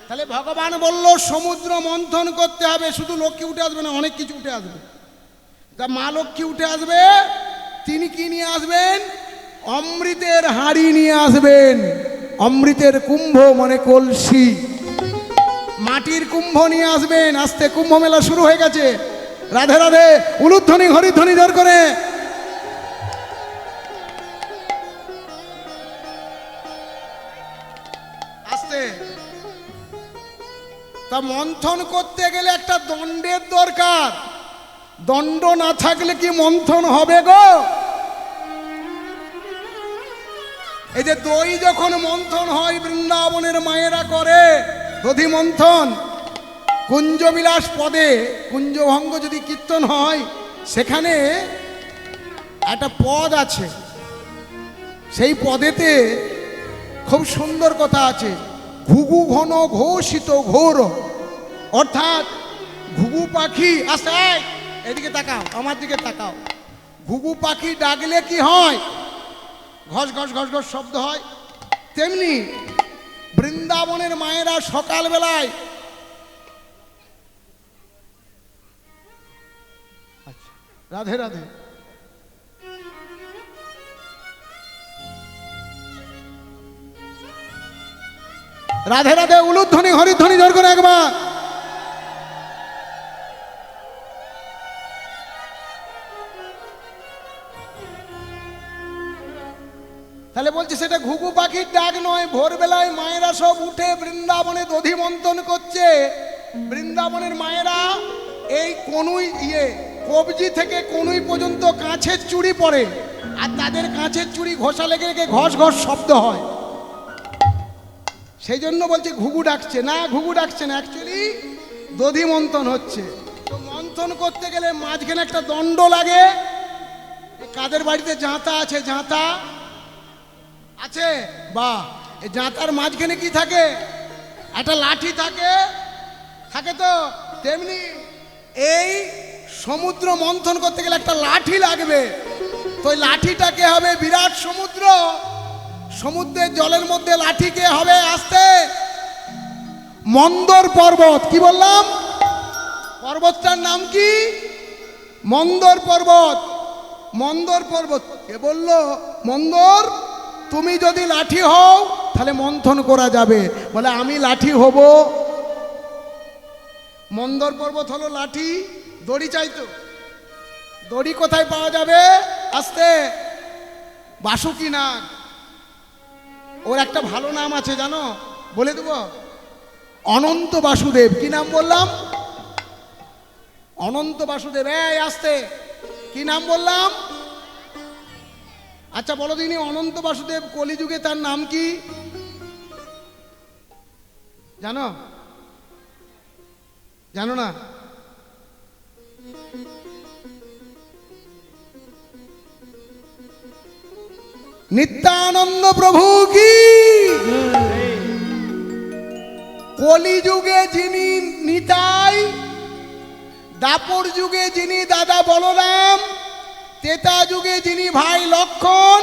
তাহলে ভগবান বলল সমুদ্র মন্থন করতে হবে, শুধু লক্ষ্মী উঠে আসবে না, অনেক কিছু উঠে আসবে। তা মা লক্ষ্মী উঠে আসবে, তিনি কি নিয়ে আসবেন? অমৃতের হাঁড়ি নিয়ে আসবেন, অমৃতের কুম্ভ মানে কলসি, মাটির কুম্ভ নিয়ে আসবেন। আস্তে কুম্ভ মেলা শুরু হয়ে গেছে। রাধে রাধে, উলুধ্বনি হরিধ্বনি জোর করে। আস্তে। তা মন্থন করতে গেলে একটা দণ্ডের দরকার, দণ্ড না থাকলে কি মন্থন হবে গো? এই যে দই যখন মন্থন হয় বৃন্দাবনের মায়েরা করে দধি মন্থন, কুঞ্জবিলাস পদে কুঞ্জভঙ্গ যদি কীর্তন হয় সেখানে একটা পদ আছে, সেই পদেতে খুব সুন্দর কথা আছে। ঘুঘু ঘন ঘোষিত ঘোর, অর্থাৎ ঘুঘু পাখি। আস্তে এদিকে তাকাও, আমার দিকে তাকাও। ঘুঘু পাখি ডাকলে কি হয়? ঘস ঘস ঘস ঘস শব্দ হয়। তেমনি বৃন্দাবনের মায়েরা সকালবেলায় রাধে রাধে রাধে রাধে উলুধ্বনি হরিধ্বনি জোর করে একবার। তাহলে বলছি সেটা ঘুঘু পাখির ডাক নয়। ভোরবেলায় মায়েরা সব উঠে বৃন্দাবনে দধি মন্থন করছে। বৃন্দাবনের মায়েরা এই কনুই কবজি থেকে কনুই পর্যন্ত কাঁচের চুড়ি পরে, আর তাদের কাঁচের চুড়ি ঘষা লেগে লেগে ঘস ঘস শব্দ হয়। সেই জন্য বলছে ঘুঘু ডাকছে না, ঘুঘু ডাকছে না, অ্যাকচুয়ালি দধি মন্থন হচ্ছে। তো মন্থন করতে গেলে মাঝখানে একটা দণ্ড লাগে। কাদের বাড়িতে জাঁতা আছে? জাঁতা আছে বা এই জাঁতার মাঝখানে কি থাকে? একটা লাঠি থাকে, থাকে তো। তেমনি এই সমুদ্র মন্থন করতে গেলে একটা লাঠি লাগবে। তো ওই লাঠিটাকে হবে বিরাট সমুদ্র। সমুদ্রের জলের মধ্যে লাঠিকে হবে আসতে মন্দর পর্বত। কি বললাম? পর্বতটার নাম কি? মন্দর পর্বত। মন্দর পর্বত কে বলল? মন্দর, তুমি যদি লাঠি হও তাহলে মন্থন করা যাবে। বলে আমি লাঠি হব। মন্দর পর্বত হলো লাঠি। দড়ি চাইতো, দড়ি কোথায় পাওয়া যাবে? আসতে বাসুকি নাগ। ওর একটা ভালো নাম আছে জানো? বলে দেব, অনন্ত বাসুদেব। কি নাম বললাম? অনন্ত বাসুদেব। এই আসতে, কি নাম বললাম? আচ্ছা বলো দিনি, অনন্ত বাসুদেব কলিযুগে তার নাম কি জানো? জানো না? নিত্যানন্দ প্রভু কি? কলিযুগে যিনি নিতাই, দাপর যুগে যিনি দাদা বলরাম, তেতা যুগে যিনি ভাই লক্ষণ,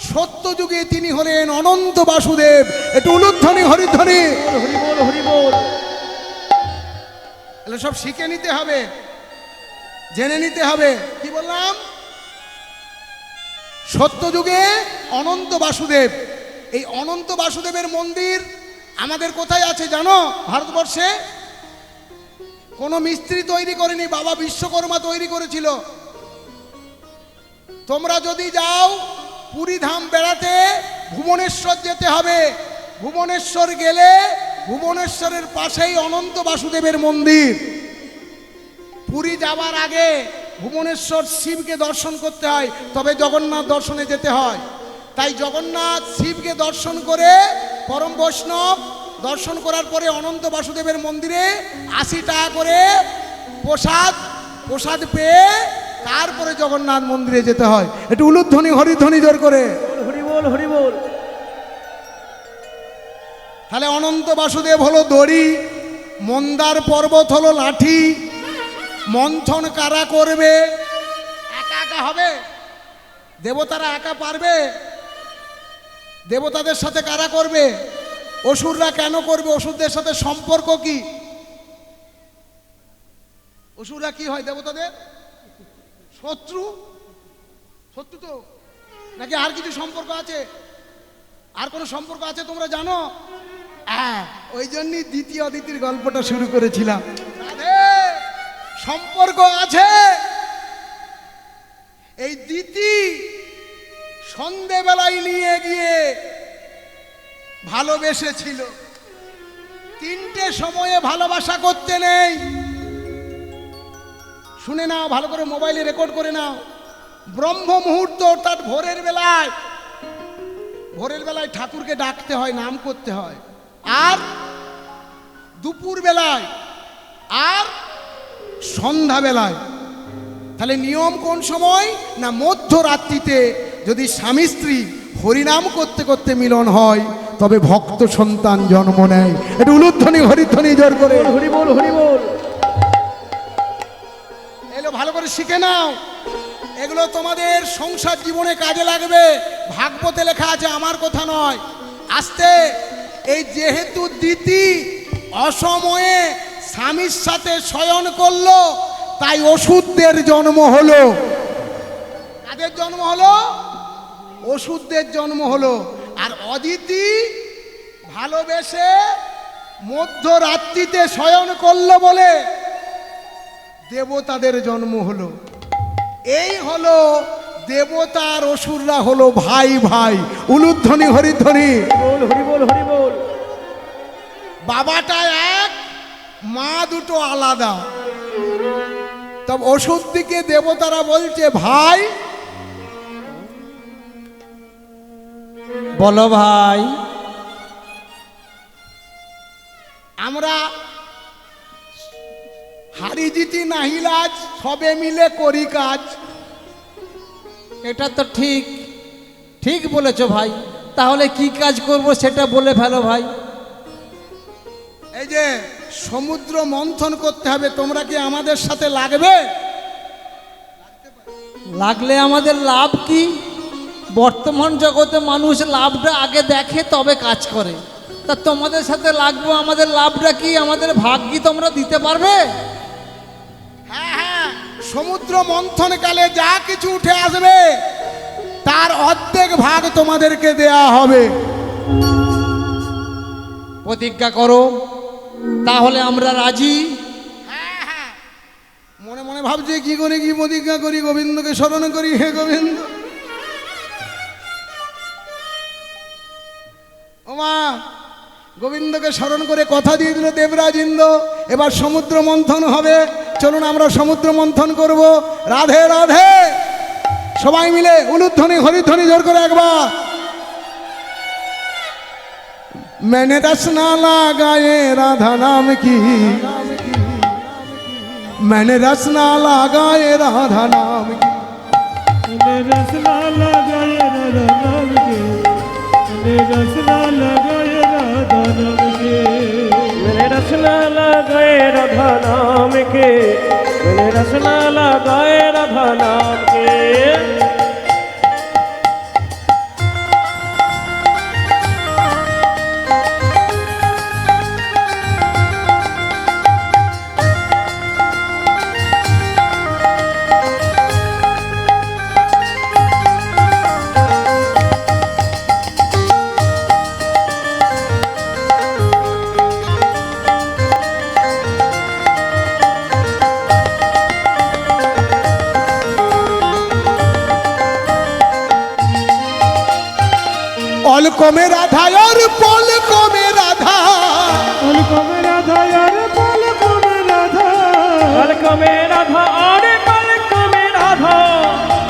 সত্য যুগে তিনি হলেন অনন্ত বাসুদেব। একটু উলুধ্বনি হরিধ্বনি। হরিবোল হরিবোল। এগুলো সব শিখে নিতে হবে, জেনে নিতে হবে। কি বললাম? সত্য যুগে অনন্ত বাসুদেব। এই অনন্ত বাসুদেবের মন্দির আমাদের কোথায় আছে জানো? ভারতবর্ষে কোনো মিস্ত্রি তৈরি করেনি, বাবা বিশ্বকর্মা তৈরি করেছিল। তোমরা যদি যাও পুরী ধাম বেড়াতে, ভুবনেশ্বর যেতে হবে। ভুবনেশ্বর গেলে ভুবনেশ্বরের পাশেই অনন্ত বাসুদেবের মন্দির। পুরী যাওয়ার আগে ভুবনেশ্বর শিবকে দর্শন করতে হয়, তবে জগন্নাথ দর্শনে যেতে হয়। তাই জগন্নাথ শিবকে দর্শন করে পরম বৈষ্ণব দর্শন করার পরে অনন্ত বাসুদেবের মন্দিরে 80 টাকা করে প্রসাদ পেয়ে তারপরে জগন্নাথ মন্দিরে যেতে হয়। একটু উলুধ্বনি হরিধ্বনি জোর করে। হরিবোল হরিবোল। তাহলে অনন্ত বাসুদেব হলো দড়ি, মন্দার পর্বত হলো লাঠি। মন্থন কারা করবে? একা একা হবে? দেবতারা একা পারবে? দেবতাদের সাথে কারা করবে? অসুররা কেন করবে? অসুরদের সাথে সম্পর্ক কি? অসুররা কি হয় দেবতাদের? শত্রু। শত্রু তো নাকি আর কিছু সম্পর্ক আছে? আর কোনো সম্পর্ক আছে তোমরা জানো? ওই জন্যই দ্বিতীয় অদিতির গল্পটা শুরু করেছিলাম। সম্পর্ক আছে। এই দিতি সন্ধেবেলায় নিয়ে গিয়ে ভালোবেসেছিল। 3টে সময়ে ভালোবাসা করতে নেই। শুনে নাও ভালো করে, মোবাইলে রেকর্ড করে নাও। ব্রহ্ম মুহূর্ত অর্থাৎ ভোরের বেলায় ঠাকুরকে ডাকতে হয়, নাম করতে হয়। আর দুপুর বেলায় আর সন্ধ্যা বেলায়। তাহলে নিয়ম কোন সময়? না মধ্যরাত্রিতে। যদি স্বামী স্ত্রী হরিনাম করতে করতে মিলন হয় তবে ভক্ত সন্তান জন্ম নেয়। এটা উলুধ্বনি হরিধ্বনি জোর করে। হরিবোল হরিবোল। এলো ভালো করে শিখে নাও। এগুলো তোমাদের সংসার জীবনে কাজে লাগবে। ভাগবতে লেখা আছে, আমার কথা নয়। আস্তে, এই যেহেতু দিতি অসময়ে স্বামীর সাথে শয়ন করলো, তাই ওষুধদের জন্ম হলো। কাদের জন্ম হলো? ওষুধদের জন্ম হলো। আর অদিতি ভালোবেসে মধ্যরাত্রিতে শয়ন করলো বলে দেবতাদের জন্ম হলো। এই হলো দেবতার অসুররা হলো ভাই ভাই। উলুধ্বনি হরিধ্বনি। বল হরি বল হরি বল। বাবাটা এক, মা দুটো আলাদা। তবে ওষুধ দিকে দেবতারা বলছে ভাই। বলো ভাই। আমরা হারিজিতি নাহিলাজ সবে মিলে করি কাজ। এটা তো ঠিক, ঠিক বলেছো ভাই। তাহলে কি কাজ করব সেটা বলে ফেলো ভাই। এই যে সমুদ্র মন্থন করতে হবে, তোমরা কি আমাদের সাথে লাগবে? লাগলে আমাদের লাভ কি? বর্তমান জগতে মানুষ লাভটা আগে দেখে তবে কাজ করে। তা তোমাদের সাথে লাগবো, আমাদের লাভটা কি? আমাদের ভাগ কি তোমরা দিতে পারবে? হ্যাঁ হ্যাঁ, সমুদ্র মন্থন কালে যা কিছু উঠে আসবে তার অর্ধেক ভাগ তোমাদেরকে দেয়া হবে। প্রতিজ্ঞা করো, তাহলে আমরা রাজি। হ্যাঁ হ্যাঁ, মনে মনে ভাবছি কি করে কি প্রতিজ্ঞা করি, গোবিন্দকে স্মরণ করি। হে গোবিন্দ। ওমা, গোবিন্দকে স্মরণ করে কথা দিয়ে দিল দেবরাজ ইন্দ্র। এবার সমুদ্র মন্থন হবে। চলুন আমরা সমুদ্র মন্থন করব। রাধে রাধে। সবাই মিলে উলুধ্বনি হরিধ্বনি জোর করে একবার। मैंने रसना लगाए राधा नाम की, मैंने रसना लगाए राधा नाम की। रसना लगाए राधा नाम के, रसना लगाए राधा नाम के, मैंने रसना लगाए राधा नाम के, मैंने रसना लगाए राधा नाम के। पलकों में राधा और पलकों में राधा, पलकों में राधा यार पलकों में राधा, पलकों में राधा और पलकों में राधा,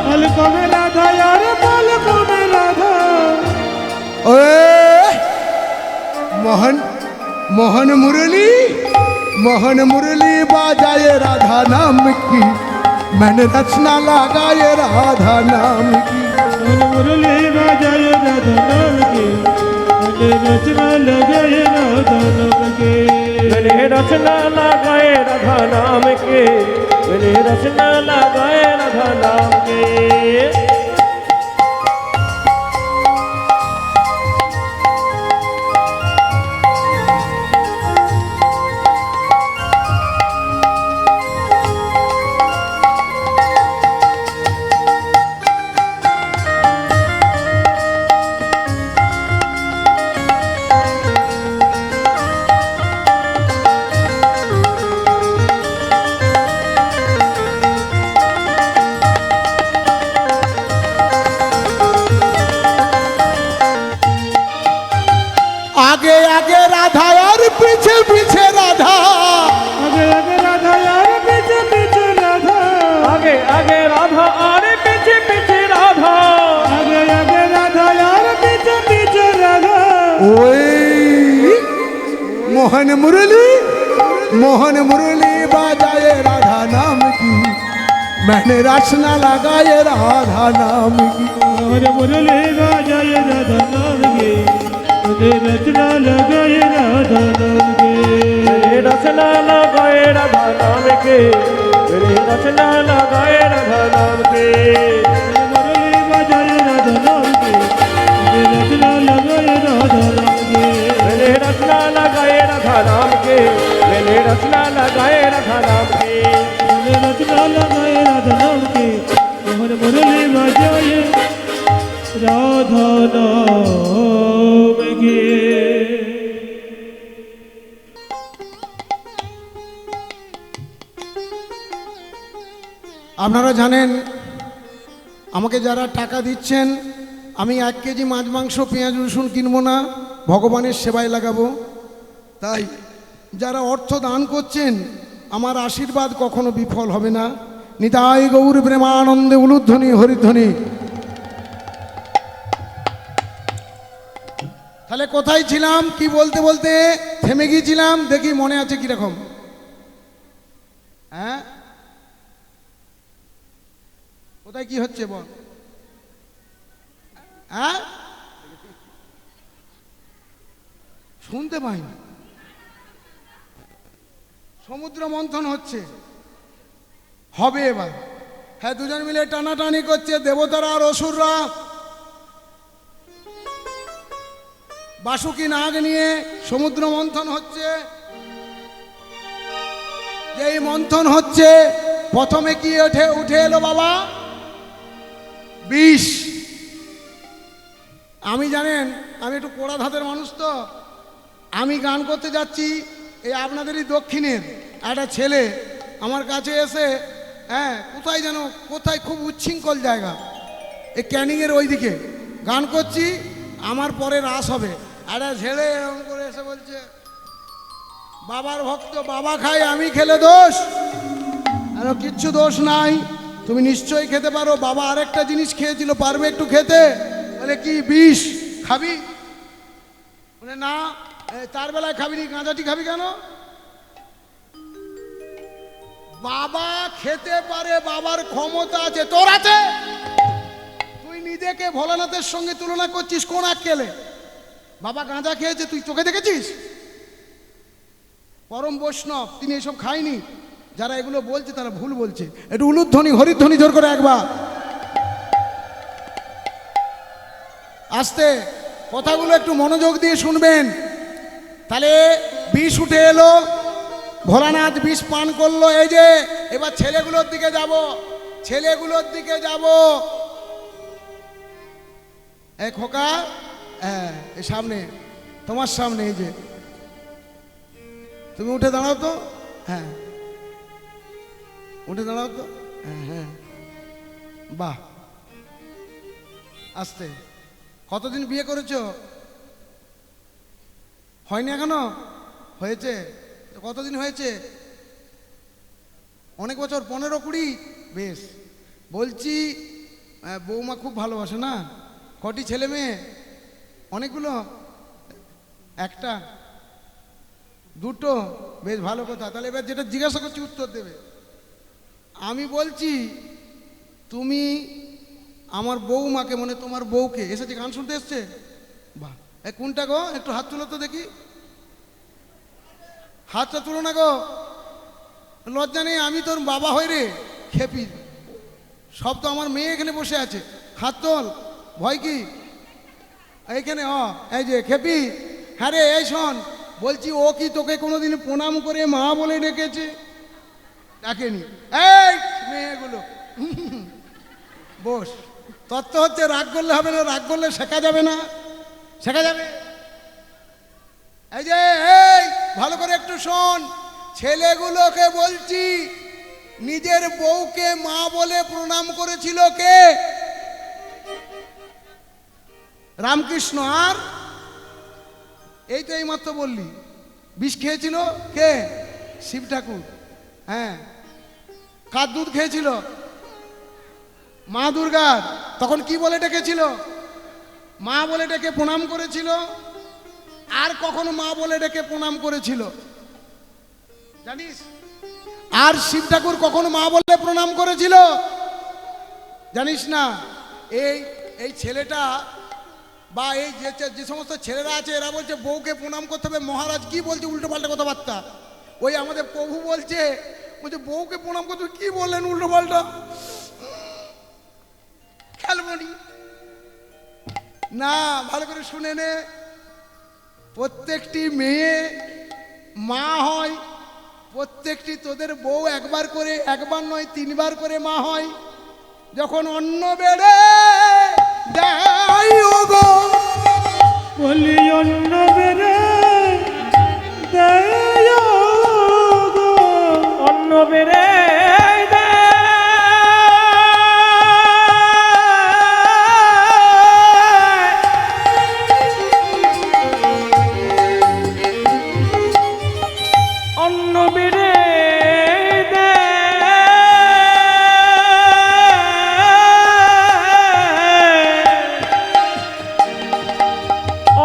पलकों में राधा यार पलकों में राधा। ओए मोहन मोहन मुरली, मोहन मुरली बाजाए राधा नाम की, मैंने रचना लगाए राधा नाम की। मुरली बाजाए राधा नाम की, मैंने रचना लगाए राधा नाम के, मैंने रचना लगाए राधा नाम के, मैंने रचना लगाए राधा नाम के। आगे आगे राधा और पीछे पीछे राधा, आगे आगे राधा यार पीछे पीछे राधा, आगे आगे राधा और पीछे पीछे राधा, आगे आगे राधा यार पीछे पीछे राधा। ओए मोहन मुरली, मोहन मुरली बाजाए राधा नाम की, मैंने रचना लगाए राधा नाम की। मोहन मुरली बाजाए राधा नाम की, मैंने रचना लगाए राधा नाम के, मैंने रचना लगाए राधा नाम के, मैंने रचना लगाए राधा नाम के। রাধা নাম কি गले रचना लगाए राधा नाम की मोहन मुरली बजाए राधा नाम की। আপনারা জানেন আমাকে যারা টাকা দিচ্ছেন আমি 1 কেজি মাছ মাংস পেঁয়াজ রসুন কিনবো না, ভগবানের সেবায় লাগাবো। তাই যারা অর্থ দান করছেন আমার আশীর্বাদ কখনো বিফল হবে না। নিতাই গৌর প্রেমানন্দে উলুধ্বনি হরিধ্বনি। তাহলে কোথায় ছিলাম, কি বলতে বলতে থেমে গিয়েছিলাম, দেখি মনে আছে কিরকম। হ্যাঁ, কোথায় কি হচ্ছে বল? হ্যাঁ, শুনতে পাইনি। সমুদ্র মন্থন হচ্ছে, হবে এবার। হ্যাঁ, দুজন মিলে টানাটানি করছে দেবতারা আর অসুররা। বাসুকি নাগ নিয়ে সমুদ্র মন্থন হচ্ছে। যেই মন্থন হচ্ছে প্রথমে কি উঠে এলো বাবা? বিষ। আমি জানেন আমি একটু পোড়া ধাতের মানুষ, তো আমি গান করতে যাচ্ছি, এই আপনাদেরই দক্ষিণের একটা ছেলে আমার কাছে এসে, হ্যাঁ কোথায় যেন, কোথায় খুব উচ্ছৃঙ্খল জায়গা, এই ক্যানিংয়ের ওইদিকে গান করছি, আমার পরে রাস হবে। একটা ছেলে এরকম করে এসে বলছে, বাবার ভক্ত, বাবা খায় আমি খেলে দোষ? আর কিচ্ছু দোষ নাই, তুমি নিশ্চয়ই খেতে পারো। বাবা আরেকটা জিনিস খেয়েছিল, পারবে একটু খেতে? বলে কি, বিষ খাবি? বলে না। তার বেলায় খাবিনি, গাঁজাটি খাবি কেন? বাবা খেতে পারে, বাবার ক্ষমতা আছে, তোর আছে? তুই নিজেকে ভোলানাথের সঙ্গে তুলনা করছিস কোন আক্কেলে? বাবা গাঁজা খেয়েছে, তুই চোখে দেখেছিস? পরম বৈষ্ণব, তিনি এসব খায়নি। যারা এগুলো বলছে তারা ভুল বলছে। একটু উলুধ্বনি হরিধ্বনি জোর করে একবার আস্তে, কথাগুলো একটু মনোযোগ দিয়ে শুনবেন। তাহলে বিষ উঠে এলো, ভোলানাথ বিষ পান করলো। এই যে এবার ছেলেগুলোর দিকে যাব, ছেলেগুলোর দিকে যাব। এই খোকা, হ্যাঁ এই সামনে, তোমার সামনে, এই যে তুমি উঠে দাঁড়াও তো। হ্যাঁ উঠে দাঁড়াও তো। হ্যাঁ হ্যাঁ, বাহ, আস্তে। কতদিন বিয়ে করেছো? হয়নি এখনো? হয়েছে? কতদিন হয়েছে? অনেক বছর, 15-20? বেশ। বলছি বৌমা খুব ভালোবাসে না? কটি ছেলে মেয়ে? অনেকগুলো? একটা, দুটো? বেশ ভালো কথা। তাহলে এবার যেটা জিজ্ঞাসা করছি উত্তর দেবে। আমি বলছি তুমি আমার বৌমাকে, মানে তোমার বউকে, এসেছে গান শুনতে এসছে? বাহ, কোনটা গো? একটু হাত তুলো তো দেখি, হাতটা তুলো না গো, লজ্জা নেই? আমি তোর বাবা হই রে, খেপি। সব তো আমার মেয়ে এখানে বসে আছে, হাত তোল, ভয় কি? এইখানে এই যে খেপি। হ্যাঁ রে, এই শোন, বলছি ও কি তোকে কোনোদিন প্রণাম করে মা বলে ডেকেছে? ডাকেনি। এই মেয়েগুলো বস। তত্ত্ব হচ্ছে রাগ করলে হবে না, রাগ করলে শেখা যাবে না, শেখা যাবে। এই যে এই ভালো করে একটু শোন, ছেলেগুলোকে বলছি নিজের বউকে মা বলে প্রণাম করেছিল কে? রামকৃষ্ণ। আর এই তো এইমাত্র বললি বিষ খেয়েছিল কে? শিব ঠাকুর। হ্যাঁ, কার দুধ খেয়েছিল? মা দুর্গার। তখন কি বলে ডেকেছিল? মা বলে ডেকে প্রণাম করেছিল। আর কখনো মা বলে ডেকে প্রণাম করেছিল জানিস? আর শিব ঠাকুর কখনো মা বলে প্রণাম করেছিল জানিস না? এই ছেলেটা বা এই যে সমস্ত ছেলেরা আছে এরা বলছে বউকে প্রণাম করতে হবে। মহারাজ কি বলছে উল্টো পাল্টা কথাবার্তা? ওই আমাদের প্রভু বলছে বউকে প্রণাম করতে হবে। কি বললেন উল্টো পাল্টা? খেলবনি না, ভালো করে শুনে নে। প্রত্যেকটি মেয়ে মা হয়, প্রত্যেকটি তোদের বউ একবার করে, একবার নয় 3 বার করে মা হয়। যখন অন্ন বেড়ে দেয় ওগো, বলি অন্ন বেড়ে দেয় গো, অন্ন বেড়ে অন্ন বেড়ে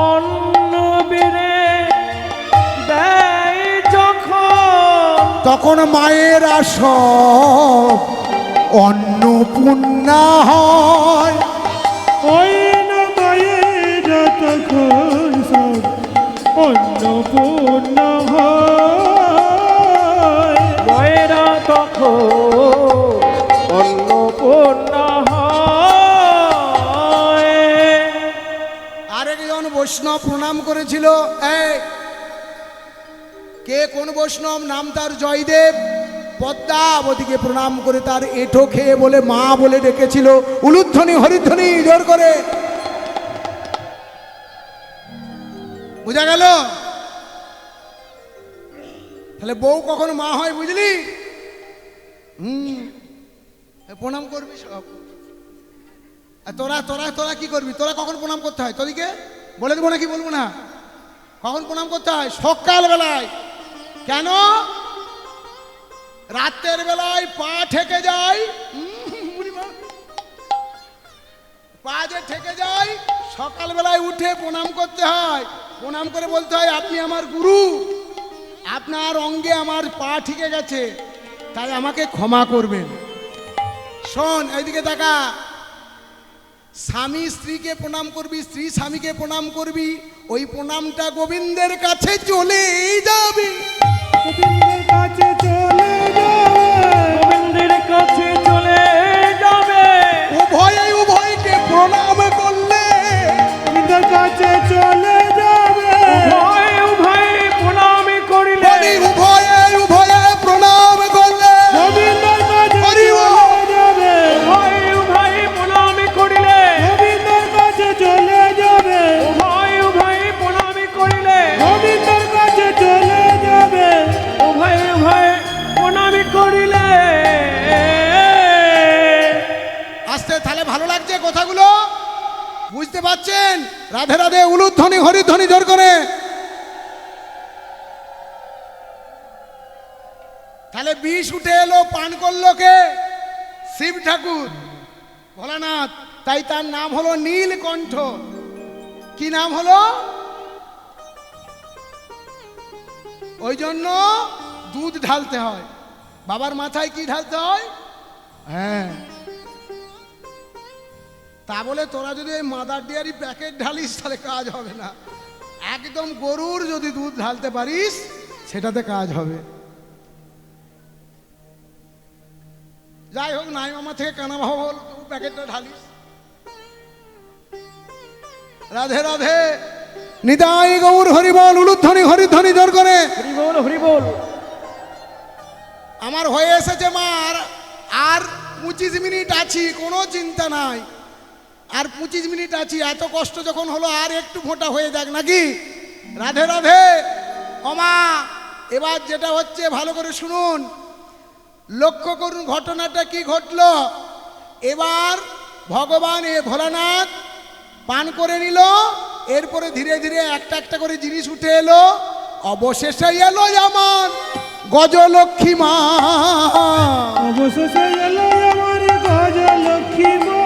অন্ন বেড়ে দেয় যখন, তখন মায়েরা সব অন্নপূর্ণা হয়। ওই না মায়ের তখন সব অন্নপূর্ণ হয়। মায়েরা তখন অন্নপূর্ণা হয়। আরেকজন বৈষ্ণব প্রণাম করেছিল। এই কে কোন বৈষ্ণব? নাম তার জয়দেব। পদ্মাবতীকে প্রণাম করে তার এঁঠো খেয়ে বলে মা বলে ডেকেছিল। উলুধ্বনি হরিধ্বনি জোর করে। বুঝা গেল? তাহলে বউ কখন মা হয় বুঝলি? প্রণাম করবি সব। আর তোরা তোরা তোরা কি করবি? তোরা কখন প্রণাম করতে হয়? তোদিকে বলে দেবো নাকি বলবো না? কখন প্রণাম করতে হয়? সকাল বেলায়। কেন? রাতের বেলায় পা ঠেকে যায়, পা যে ঠেকে যায়, সকাল বেলায় উঠে প্রণাম করতে হয়। প্রণাম করে বলতে হয়, আপনি আমার গুরু, আপনার অঙ্গে আমার পা ঠেকে গেছে, তাই আমাকে ক্ষমা করবেন। শোন, এইদিকে তাকা। স্বামী স্ত্রীকে প্রণাম করবি, স্ত্রী স্বামীকে প্রণাম করবি, ওই প্রণামটা গোবিন্দের কাছে চলে যাবে। গোবিন্দের কাছে চলে যাবে, গোবিন্দের কাছে চলে যাবে। উভয়ে উভয়কে প্রণাম করলে গোবিন্দের কাছে চলে যাবে। উভয় উভয় প্রণাম করিলে, বলি উভয়ে উভয়ে প্রণাম করলে গোবিন্দের কাছে হরিব। চলে যাবে। উভয় উভয় প্রণাম করিলে, গোবিন্দের কাছে চলে যাবে। উভয় উভয় প্রণাম করিলে, গোবিন্দের কাছে চলে যাবে। উভয় উভয় প্রণাম করিলে। আসতে তাহলে ভালো লাগছে কথাগুলো? বুঝতে পারছেন? রাধে রাধে, উলুধ্বনি হরিধ্বনি জোর করে। তাহলে বিষ উঠে এলো, পান করলো কে? শিব ঠাকুর, ভোলানাথ। তাই তার নাম হলো নীলকণ্ঠ। কি নাম হলো? ওই জন্য দুধ ঢালতে হয়। বাবার মাথায় কি ঢালতে হয়? হ্যাঁ। তা বলে তোরা যদি এই মাদার ডেয়ারি প্যাকেট ঢালিস তাহলে কাজ হবে না। একদম গরুর যদি দুধ ঢালতে পারিস সেটাতে কাজ হবে। যাই হোক, নাই মামা থেকে কানা ভাব হল, তবু প্যাকেটটা ঢালিস। রাধে রাধে, নিতাই গৌর হরিবল, উলুধ্বনি হরিধ্বনি জোর করে। হরি বল, হরি বল। আমার হয়ে এসেছে মার, আর 25 মিনিট আছি, কোনো চিন্তা নাই। আর 25 মিনিট আছি, এত কষ্ট যখন হলো আর একটু ফোঁটা হয়ে যাক নাকি? রাধে রাধে। ওমা, এবার যেটা হচ্ছে ভালো করে শুনুন, লক্ষ্য করুন ঘটনাটা কি ঘটলো। এবার ভগবান ভোলানাথ পান করে নিল, এরপরে ধীরে ধীরে একটা একটা করে জিনিস উঠে এলো, অবশেষে এলো আমার গজলক্ষ্মী মা। অবশেষে এলো আমার গজলক্ষ্মী মা।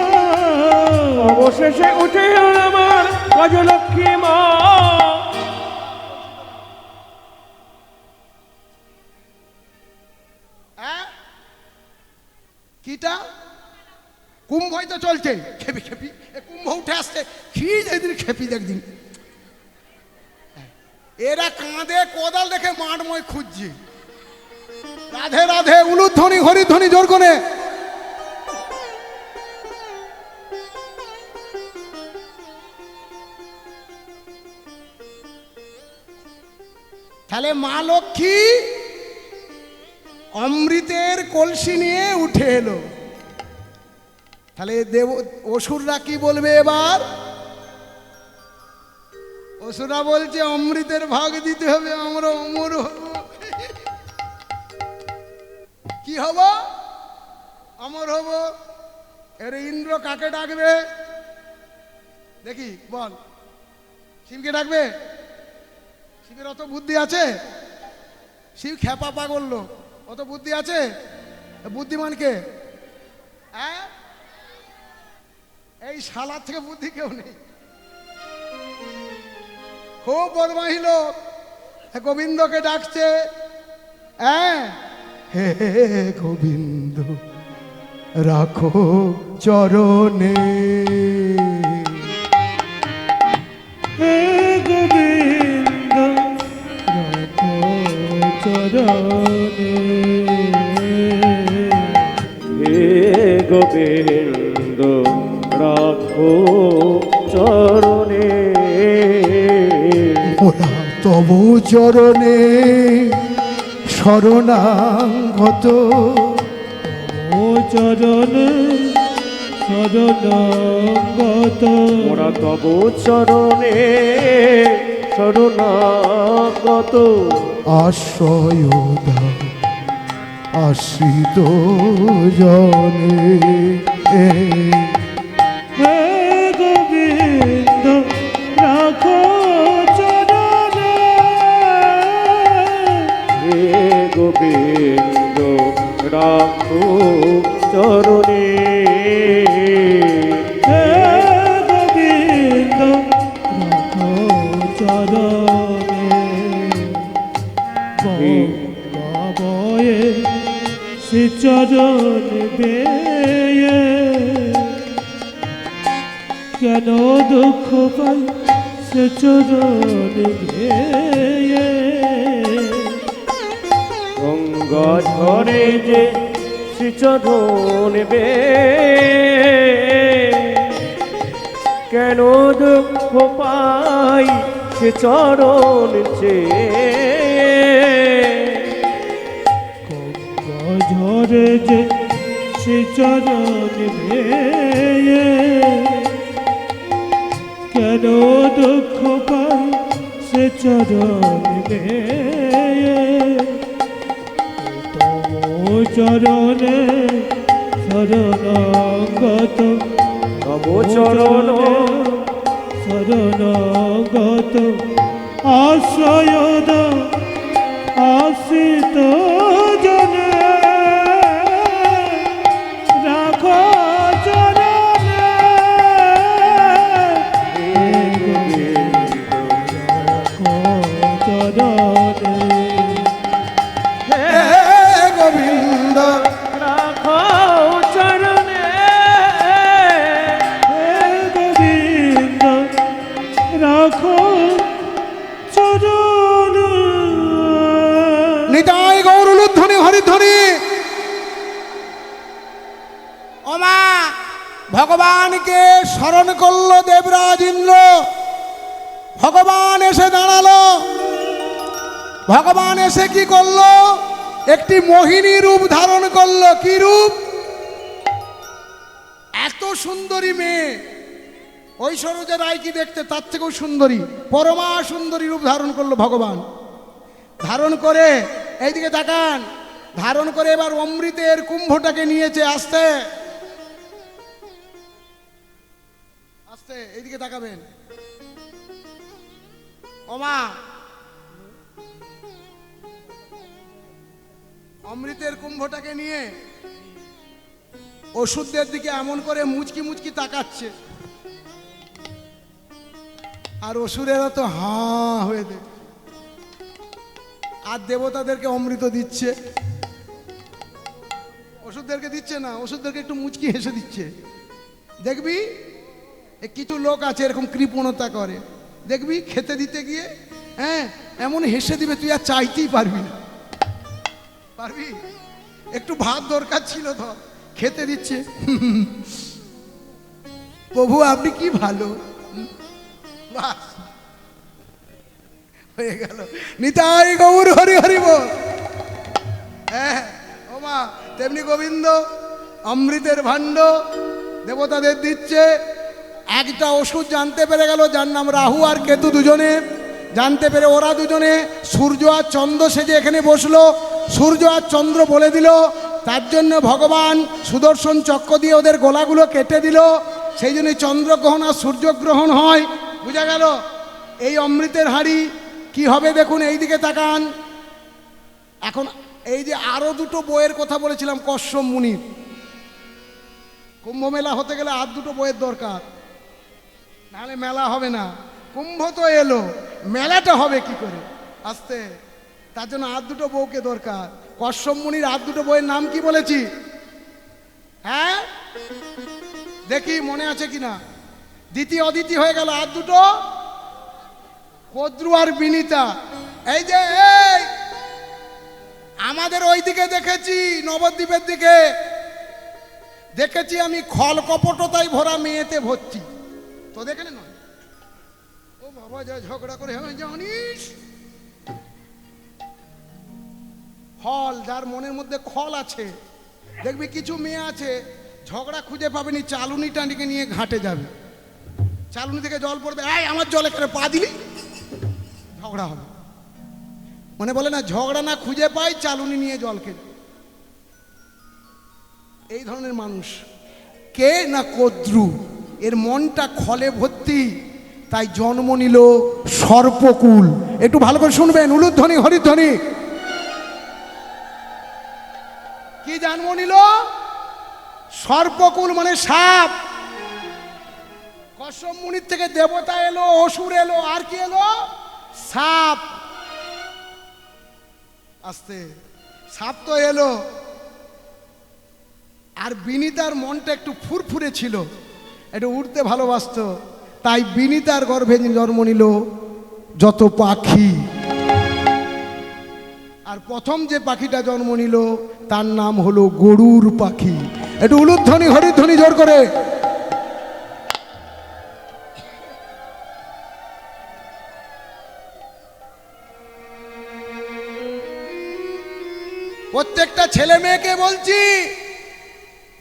অবশেষে উঠে এলো আমার গজলক্ষ্মী মা। কিটা কুম্ভই তো চলছে, খেপি খেপি কুম্ভ উঠে আসছে, কি যেদিন খেপি একদিন। এরা কাঁধে কোদাল দেখে মাঠময় খুঁজছে। রাধে রাধে, উলুধ্বনি হরিধ্বনি জোর করে। তাহলে মা লক্ষ্মী অমৃতের কলসি নিয়ে উঠে এলো। তাহলে দেব অসুররা কি বলবে এবার? অসুররা বলছে অমৃতের ভাগ দিতে হবে, আমরা অমর হব। কি হব? অমর হব। এর ইন্দ্র কাকে ডাকবে দেখি বল? শিবকে ডাকবে? শিবের অত বুদ্ধি আছে? শিব খেপা পাগল লোক, অত বুদ্ধি আছে? বুদ্ধিমান কে? হ্যাঁ, এই শালার থেকে বুদ্ধি কেউ নেই। খুব বদমাহি লোক, গোবিন্দকে ডাকছে। হ্যাঁ, হে গোবিন্দ রাখো চরণে, হে গোবিন্দ রাখো চরণে, হে গোবিন্দ রাখো চরণে, ওরা তব চরণে শরণাগত, ও চরণে শরণাগত, মোরা তব চরণে শরণাগত, আশ্রয় দাও আশ্রিত জনে। হে গোবিন্দ রাখো চরণে, হে গোবিন্দ রাখো চরণে, হে গোবিন্দ রাখো চরণে, বয়ে সে চরণ বেয়ে কেন দুঃখ পাই সে চরণ বেয়ে, গঙ্গা ঝরে যে শ্রীচরণ বে, কেন দুঃখ পাই সে চরণ চেয়ে, ঝরে যে সে চরণ বেয়ে কেন দুঃখ পাই সে চরণ বেয়ে, তব চরণে শরণাগত, তব চরণ শরণাগত, আশ্রয় দাও আশ্রিত জনে, রাখো চরণে, রাখো চরণে, হে গোবিন্দ রাখো চরণে, হে গোবিন্দ রাখো চরণে। নিতাই গৌরুধ্বনি হরিধ্বনি। ওমা ভগবানকে স্মরণ করলো দেবরাজ ইন্দ্র। ভগবান এসে দাঁড়ালো। ভগবান এসে কি করলো? একটি মোহিনী রূপ ধারণ করলো। কি রূপ? এত সুন্দরী মেয়ে, ওই সরোজা রায় কি দেখতে, তার থেকেও সুন্দরী, পরমা সুন্দরী রূপ ধারণ করলো ভগবান। ধারণ করে এইদিকে তাকান, ধারণ করে এবার অমৃতের কুম্ভটাকে নিয়েছে। আস্তে আস্তে এইদিকে তাকাবেন। ওমা অমৃতের কুম্ভটাকে নিয়ে ওষুধদের দিকে এমন করে মুচকি মুচকি তাকাচ্ছে, আর অসুরেরা তো হাঁ হয়ে দেয়, আর দেবতাদেরকে অমৃত দিচ্ছে, ওষুধদেরকে দিচ্ছে না, ওষুধদেরকে একটু মুচকি হেসে দিচ্ছে। দেখবি কিছু লোক আছে এরকম কৃপণতা করে, দেখবি খেতে দিতে গিয়ে হ্যাঁ এমন হেসে দিবে, তুই আর চাইতেই পারবি না। পারবি? একটু ভাত দরকার ছিল, ধর খেতে দিচ্ছে, প্রভু আপনি কি ভালো, বাস হয়ে গেল। নিতাই গৌর হরি হরি বল। হ্যাঁ মা তেমনি গোবিন্দ অমৃতের ভাণ্ড দেবতাদের দিচ্ছে। একটা ওষুধ জানতে পেরে গেল, যার নাম রাহু আর কেতু দুজনে। জানতে পেরে ওরা দুজনে সূর্য আর চন্দ্র সেজে এখানে বসলো। সূর্য আর চন্দ্র বলে দিল, তার জন্য ভগবান সুদর্শন চক্র দিয়ে ওদের গলাগুলো কেটে দিল। সেই জন্যই চন্দ্রগ্রহণ আর সূর্যগ্রহণ হয়। বুঝা গেল? এই অমৃতের হাঁড়ি কি হবে দেখুন, এই দিকে তাকান। এখন এই যে আরো দুটো বইয়ের কথা বলেছিলাম কশ্যপ মুনির, কুম্ভ মেলা হতে গেলে আর দুটো বইয়ের দরকার, নাহলে মেলা হবে না। কুম্ভ তো এলো, মেলাটা হবে কি করে? আসতে, তার জন্য আর দুটো বউকে দরকার। কশ্যপ মুনির আর দুটো বইয়ের নাম কি বলেছি? হ্যাঁ দেখি মনে আছে কিনা। দ্বিতীয় অদিতি হয়ে গেল, আর দুটো কদ্রু আর বিনিতা। এই যে এই আমাদের ওই দিকে দেখেছি, নবদ্বীপের দিকে দেখেছি আমি খল কপটতায় ভরা মেয়েতে ভর্তি। তো দেখে নয়, ও বাবা যা ঝগড়া করে জানিস, খল, যার মনের মধ্যে খল আছে, দেখবি কিছু মেয়ে আছে ঝগড়া খুঁজে পাবেনি, চালুনি টানিকে নিয়ে ঘাটে যাবে, চালুনি থেকে জল পড়বে, এই আমার জলে করে পা দিলি, ঝগড়া হবে। মানে বলে না, ঝগড়া না খুঁজে পাই, চালুনি নিয়ে জল খেয়ে। এই ধরনের মানুষ কে না কদ্রু, এর মনটা খলে ভর্তি, তাই জন্ম নিল সর্পকুল। একটু ভালো করে শুনবেন, উলুধ্বনি হরিধ্বনি। কি জন্ম নিল? সর্পকুল মানে সাপ। কশ্যপ মুনির থেকে দেবতা এলো, অসুর এলো, আর কি এলো? সাপ। আস্তে, সাপ তো এলো। আর বিনিতার মনটা একটু ফুরফুরে ছিল, একটু উড়তে ভালোবাসতো, তাই বিনিতার গর্ভে জন্ম নিল যত পাখি। আর প্রথম যে পাখিটা জন্ম নিল তার নাম হলো গরুর পাখি। একটু উলুধ্বনি হরিধ্বনি জোর করে। প্রত্যেকটা ছেলে মেয়েকে বলছি,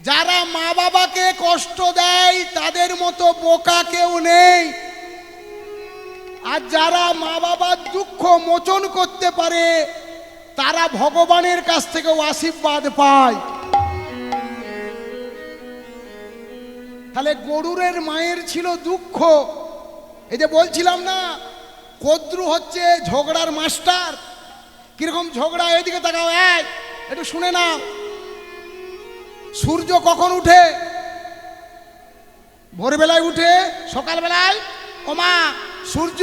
যারা মা বাবাকে কষ্ট দেয় তাদের মতো বোকা কেউ নেই। আর যারা মা বাবার দুঃখ মোচন করতে পারে তারা ভগবানের কাছ থেকেও আশীর্বাদ পায়। তাহলে গরুরের মায়ের ছিল দুঃখ। এই যে বলছিলাম না, কদ্রু হচ্ছে ঝগড়ার মাস্টার। কিরকম ঝগড়া, এদিকে তাকাও, একটু শুনে না। সূর্য কখন উঠে? ভোরবেলায় উঠে, সকালবেলায়। ওমা সূর্য,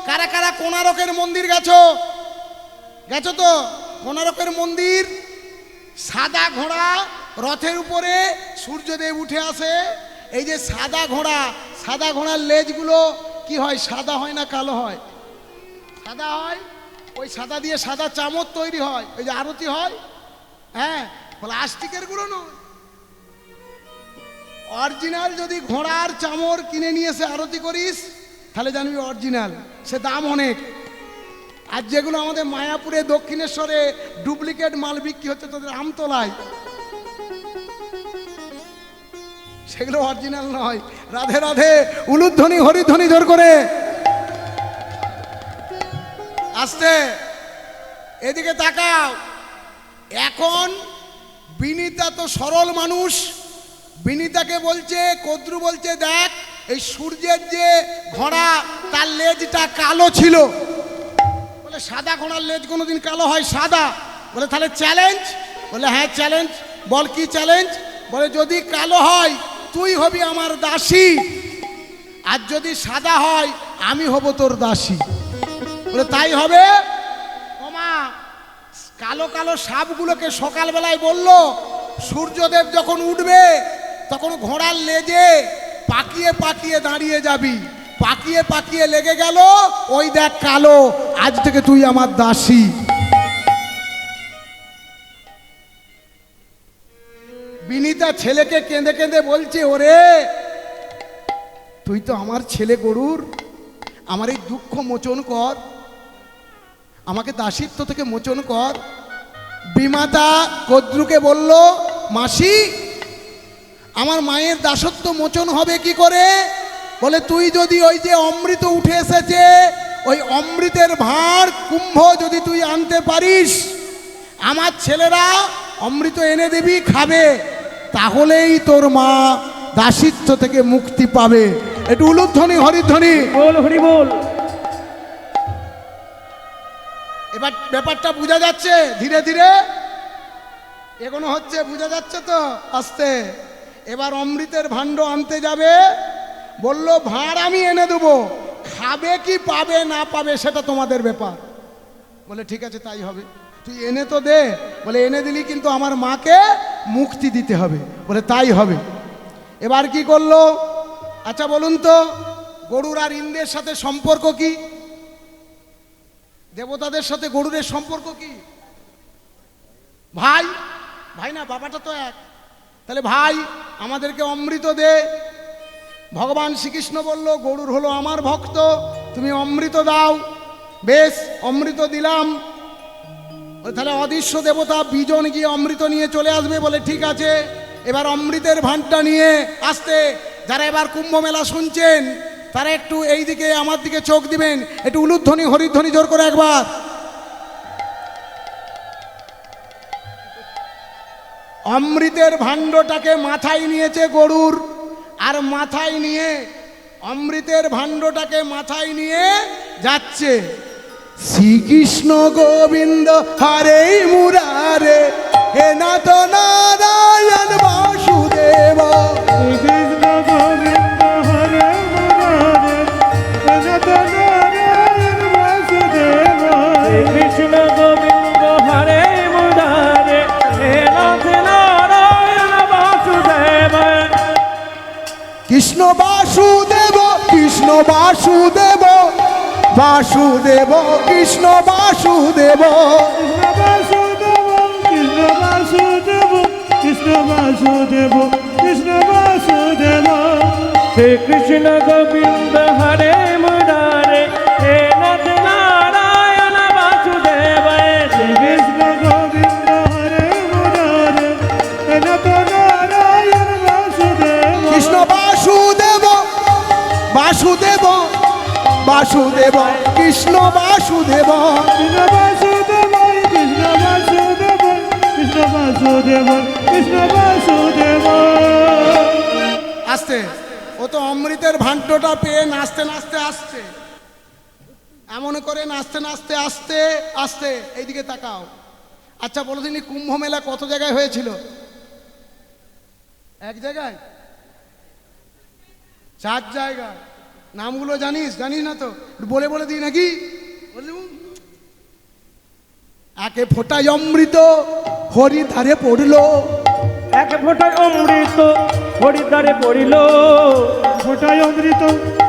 কারা কারা কোণারকের মন্দির গেছো? গেছো তো? কোণারকের মন্দির, সাদা ঘোড়া, রথের উপরে সূর্যদেব উঠে আসে। এই যে সাদা ঘোড়া, সাদা ঘোড়ার লেজগুলো কি হয়, সাদা হয় না কালো হয়? সাদা হয়। ওই সাদা দিয়ে সাদা চামচ তৈরি হয়, ওই যে আরতি হয়। হ্যাঁ, প্লাস্টিকের গুলো নয়, অরিজিনাল। যদি ঘোড়ার চামর কিনে নিয়ে এসে আরতি করিস তাহলে জানবি অরিজিনাল, সে দাম অনেক। আর যেগুলো আমাদের মায়াপুরে দক্ষিণেশ্বরে ডুপ্লিকেট মাল বিক্রি হচ্ছে তোদের আমতলায়, সেগুলো অরিজিনাল নয়। রাধে রাধে, উলুধ্বনি হরিধ্বনি জোর করে। আস্তে, এদিকে তাকাও। এখন বিনিতা তো সরল মানুষ, বিনিতাকে বলছে, কদ্রু বলছে, দেখ এই সূর্যের যে ঘোড়া তার লেজটা কালো ছিল। বলে সাদা ঘোড়ার লেজ কোনোদিন কালো হয়? সাদা। বলে তাহলে চ্যালেঞ্জ? বলে হ্যাঁ চ্যালেঞ্জ। বল কি চ্যালেঞ্জ? বলে যদি কালো হয় তুই হবি আমার দাসী, আর যদি সাদা হয় আমি হব তোর দাসী। বলে তাই হবে। ওমা কালো কালো সাপগুলোকে সকালবেলায় বলল, সূর্যদেব যখন উঠবে তখন ঘোড়ার লেজে পাকিয়ে পাকিয়ে দাঁড়িয়ে যাবি। পাকিয়ে পাকিয়ে লেগে গেল, ওই দেখ কালো, আজ থেকে তুই আমার দাসী। বিনিতা ছেলেকে কেঁদে কেঁদে বলছে, ওরে তুই তো আমার ছেলে গরুর, আমার এই দুঃখ মোচন কর, আমাকে দাসিত্ব থেকে মোচন কর। বিমাতা কদ্রুকে বলল, মাসি আমার মায়ের দাসত্ব মোচন হবে কি করে? বলে তুই যদি ওই যে অমৃত উঠে এসেছে ওই অমৃতের ভাঁড় কুম্ভ যদি তুই আনতে পারিস, আমার ছেলেরা অমৃত এনে দিবি, খাবে, তাহলেই তোর মা দাসিত্ব থেকে মুক্তি পাবে। একটু উলুধ্বনি হরিধ্বনি। বল হরি বল। এবার ব্যাপারটা বোঝা যাচ্ছে, ধীরে ধীরে এগোনো হচ্ছে, বোঝা যাচ্ছে তো আস্তে। এবার অমৃতের ভাণ্ড আনতে যাবে, বলল ভাঁড় আমি এনে দেবো, খাবে কি পাবে না পাবে সেটা তোমাদের ব্যাপার। বলে ঠিক আছে তাই হবে, তুই এনে তো দে। বলে এনে দিলি কিন্তু আমার মাকে মুক্তি দিতে হবে। বলে তাই হবে। এবার কি করলো? আচ্ছা বলুন তো, গরুর আর ইন্দ্রের সাথে সম্পর্ক কি? দেবতাদের সাথে গরুরের সম্পর্ক কি? ভাই ভাই না, বাবাটা তো এক। তাহলে ভাই আমাদেরকে অমৃত দে। ভগবান শ্রীকৃষ্ণ বলল, গরুর হলো আমার ভক্ত, তুমি অমৃত দাও। বেশ, অমৃত দিলাম। তাহলে অদৃশ্য দেবতা বিজন গিয়ে অমৃত নিয়ে চলে আসবে। বলে ঠিক আছে। এবার অমৃতের ভাঁড়টা নিয়ে আসতে, যারা এবার কুম্ভ মেলা শুনছেন তারা একটু এই দিকে আমার দিকে চোখ দিবেন, একটু উলুধ্বনি হরিধ্বনি জোর করে একবার। অমৃতের ভাণ্ডটাকে মাথায় নিয়েছে গরুর, আর মাথায় নিয়ে অমৃতের ভাণ্ডটাকে মাথায় নিয়ে যাচ্ছে। শ্রীকৃষ্ণ গোবিন্দ হরে মুরারে হে নাথ নারায়ণ বাসুদেব। কৃষ্ণ গোবিন্দ হরে মুরারে নাথ নারায়ণ বাসুদেব। কৃষ্ণ গোবিন্দ হরে মুরারে হে নাথ নারায়ণ বাসুদেব। কৃষ্ণ বাসুদেব, কৃষ্ণ বাসুদেব, বাসুদেব কৃষ্ণ বাসুদেব। কৃষ্ণ বাসুদেব, কৃষ্ণ বাসুদেব, কৃষ্ণ বাসুদেব। শ্রী কৃষ্ণ গোবিন্দ হরে মুরারে হে নাথ নারায়ণ বাসুদেব। শ্রী কৃষ্ণ গোবিন্দ হরে মুরারে হে নাথ নারায়ণ বাসুদেব। কৃষ্ণ বাসুদেব, বাসুদেব, বাসুদেব কৃষ্ণ বাসুদেব। কৃষ্ণ বাসুদেব, কৃষ্ণ বাসুদেব, কৃষ্ণ বাসুদেব, কৃষ্ণ বাসুদেব। আসতে, ও তো অমৃতের ভাণ্ডটা পেয়ে নাচতে নাচতে আসছে, এমন করে নাচতে নাচতে আসতে আসতে। এইদিকে তাকাও। আচ্ছা বলো দিনি, কুম্ভ মেলা কত জায়গায় হয়েছিল? এক জায়গায়? 4 জায়গায়। নামগুলো জানিস? জানিস না তো, বলে বলে দিই নাকি? একে ফোঁটায় অমৃত হরিধারে পড়লো, এক ফোঁটায় অমৃত হরিদ্বারে পড়িল। ফোঁটায় অমৃত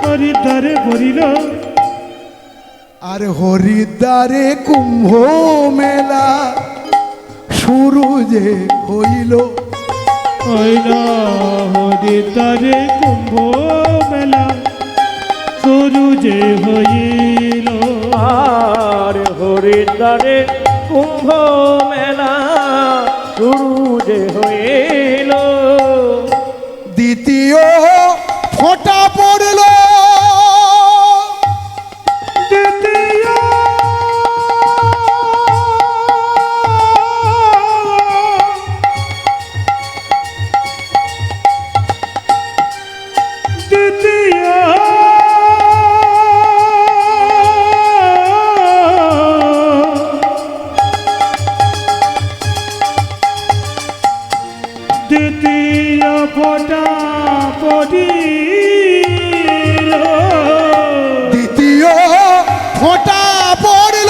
হরিদ্বারে পড়িল। আর হরিদ্বারে কুম্ভ মেলা শুরু যে হইল। হইলা হরিদ্বারে কুম্ভ মেলা শুরু যে হইল। আর হরিদ্বারে কুম্ভ মেলা শুরু যে হইল। দ্বিতীয় ফোঁটা পড়ল, দ্বিতীয় দ্বিতীয় দ্বিতীয় ফোঁটা পড়িল। দ্বিতীয় ফোঁটা পড়ল।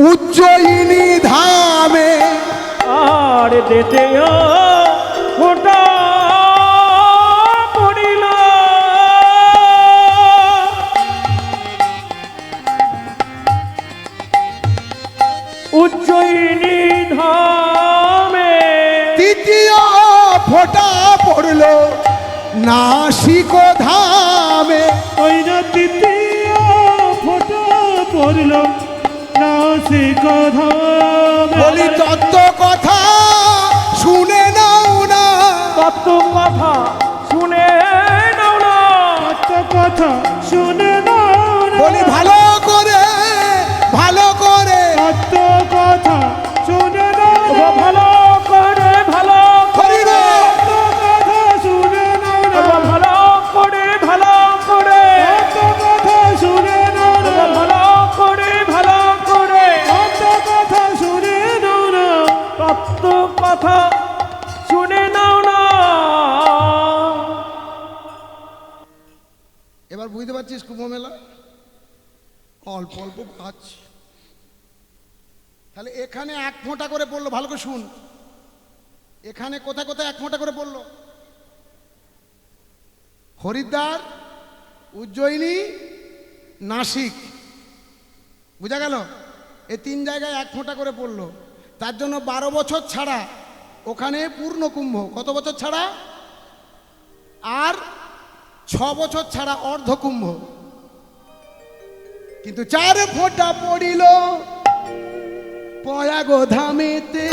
উজ্জয়িনী ধামে। আর দ্বিতীয় ফোঁটা পড়িল। উজ্জয়িনী ধামে। তৃতীয় ফোঁটা পড়ল। নাসিক ধামে। ওই না তৃতীয় ফোঁটা পড়ল নাসিক ধামে। বলি তত্ত্ব কথা শুনে নাও না, তত্ত্ব কথা শুনে নাও না, কত কথা শুনে নাও না। বলি ভালো করে, ভালো করে, কত কথা শুনে নাও ও না। ভালো করে, ভালো হরি করে, বল। কত কথা শুনে নাও ও না। ভালো করে, ভালো করে, কত কথা শুনে নাও ও না। ভালো করে, ভালো করে, কত কথা শুনে নাও না। তত্ত্ব কথা শুনে নাও না। এবার বুঝতে পারছিস কুম্ভ মেলা অল্প অল্প পাচ্ছি। তাহলে এখানে এক ফোঁটা করে পড়লো, ভালো করে শুন, এখানে কোথায় কোথায় এক ফোঁটা করে পড়লো? হরিদ্বার, উজ্জয়িনী, নাসিক, বুঝা গেল? এই তিন জায়গায় এক ফোঁটা করে পড়লো। তার জন্য 12 বছর ছাড়া ওখানে পূর্ণ কুম্ভ, কত বছর ছাড়া? আর 6 বছর ছাড়া অর্ধ কুম্ভ। কিন্তু 4 ফোঁটা পড়িল প্রয়াগ ধামেতে।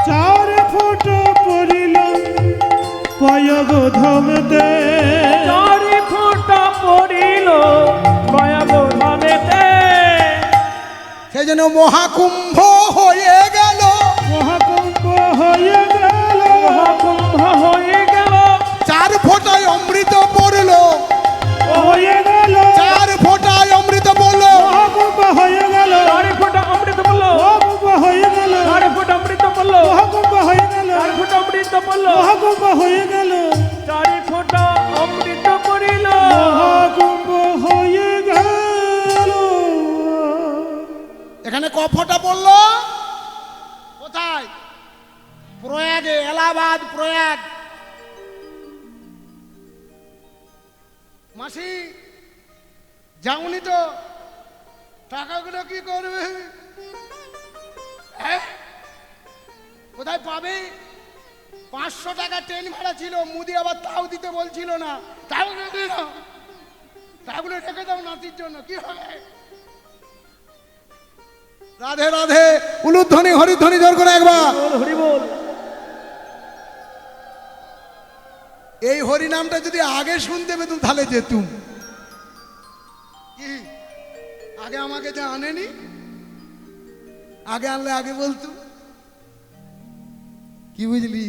4 ফোঁটা পড়িল প্রয়াগ ধামেতে। চারি ফোঁটা পড়িল প্রয়াগ ধামেতে। সেই জন্য মহাকুম্ভ হয়ে গেল। মহাকুম্ভ হয়ে গেল। মহাকুম্ভ হয়ে গেল। 4 ফোঁটায় অমৃত পড়লো, হয়ে গেল। 4 ফোঁটায় অমৃত পড়লো। মহাকুম্ভ হয়ে গেল। চারি ফোঁটা অমৃত পড়ল। মহাকুম্ভ হয়ে গেল। চারি ফোঁটা অমৃত পড়ল। মহাকুম্ভ হয়ে গেল। চারি ফোঁটা অমৃত পড়ল। মহাকুম্ভ হয়ে গেল। চারি ফোঁটা অমৃত পড়িল। মহাকুম্ভ হয়ে গেল। এখানে ক ফোঁটা পড়লো? কোথায়? প্রয়াগে, এলাহাবাদ প্রয়াগ। মাসি যাওনি তো? টাকাগুলো কি করবে? কোথায় পাবে? 500 টাকা ট্রেন ভাড়া ছিল, মুদি আবার তাও দিতে বলছিল না। তাও দিল, টাকাগুলো রেখে দাও নাতির জন্য, কি হবে? রাধে রাধে, উলুধ্বনি হরিধ্বনি জোর করে একবার। হরি বল। এই হরি নামটা যদি আগে শুনতে পেতুম তাহলে যেতুম। কি আগে আমাকে যা আনেনি, আগে আনলে আগে বলতুম। কি বুঝলি?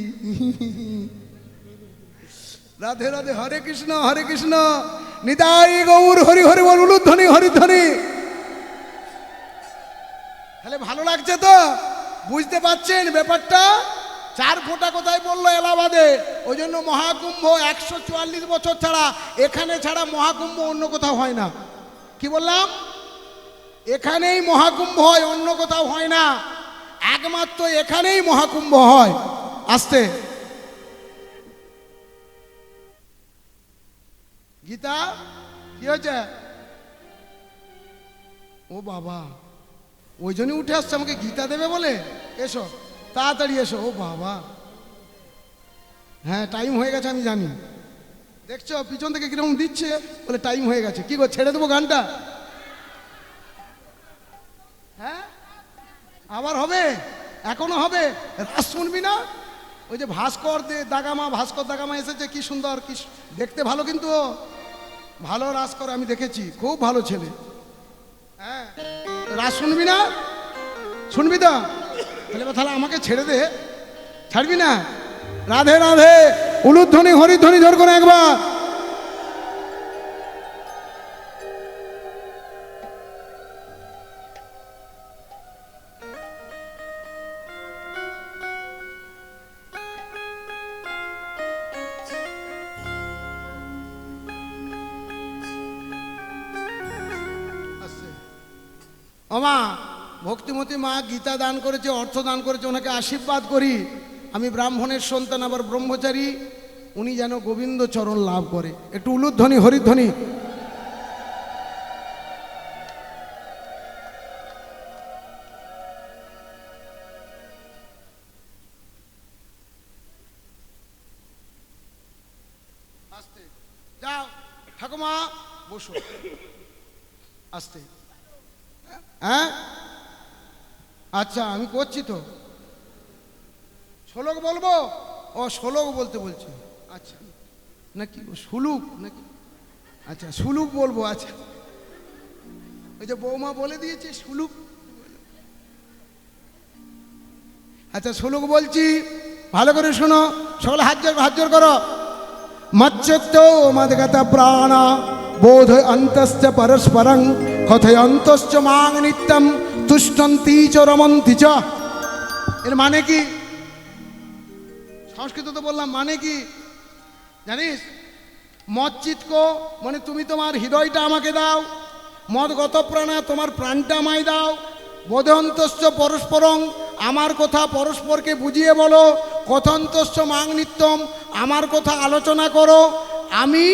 রাধে রাধে, হরে কৃষ্ণ হরে কৃষ্ণ, নিতাই গৌর হরি হরি বল, উলুধ্বনি হরিধ্বনি। তাহলে ভালো লাগছে তো? বুঝতে পারছেন ব্যাপারটা? 4 ফোঁটা কোথায় বললো? এলাহাবাদে। ওই জন্য মহাকুম্ভ 144 বছর ছাড়া, এখানে ছাড়া মহাকুম্ভ অন্য কোথাও হয় না। কি বললাম? এখানেই মহাকুম্ভ হয়, অন্য কোথাও হয় না। একমাত্র এখানেই মহাকুম্ভ হয়। আসতে গীতা কি হয়েছে? ও বাবা, ওই জন্যই উঠে আসছে আমাকে গীতা দেবে বলে। এসো তাড়াতাড়ি এসো। ও বাবা, হ্যাঁ টাইম হয়ে গেছে আমি জানি। দেখছো পিছন থেকে কিরকম দিচ্ছে, বলে টাইম হয়ে গেছে। কি গো, ছেড়ে দেবো গানটা? হ্যাঁ আবার হবে, এখনো হবে। রাস শুনবি না? ওই যে ভাস্কর দাগামা, ভাস্কর দাগামা এসেছে, কি সুন্দর, কি দেখতে ভালো, কিন্তু ও ভালো রাস করে, আমি দেখেছি, খুব ভালো ছেলে। হ্যাঁ রাস শুনবি না? শুনবি তো? তাহলে আমাকে ছেড়ে দে, ছাড়বি না? রাধে রাধে, উলুধ্বনি হরিধ্বনি জোর করে একবার। ওমা ভক্তিমতী মা গীতা দান করেছে, অর্থ দান করেছে, ওনাকে আশীর্বাদ করি। আমি ব্রাহ্মণের সন্তান, আবার ব্রহ্মচারী, উনি যেন গোবিন্দ চরণ লাভ করে। একটু উলুধ্বনি হরিধ্বনি। আস্তে যাও ঠাকুমা বসো আস্তে। হ্যাঁ আচ্ছা আমি করছি তো। শ্লোক বলবো? ও শ্লোক বলতে বলছি। আচ্ছা নাকি সুলুক নাকি? আচ্ছা সুলুক বলবো। আচ্ছা ওই যে বৌমা বলে দিয়েছে সুলুক। আচ্ছা শ্লোক বলছি, ভালো করে শোনো। সকলে হাত জোর করো। মচ্চত্ত মদগত প্রাণ বোধ অন্তশ্চ পরস্পরং কথয়ন্তশ্চ মাং নিত্যম তুষ্টন্তি চ রমন্তি চ। এর মানে কি? সংস্কৃত তো বললাম, মানে কি জানিস? মচ্চিৎক মানে তুমি তোমার হৃদয়টা আমাকে দাও, মদগত প্রাণা তোমার প্রাণটা আমায় দাও, বোধন্তশ্চ পরস্পরং আমার কথা পরস্পরকে বুঝিয়ে বলো, কথন্তশ্চ মাং নিত্যম আমার কথা আলোচনা করো। আমি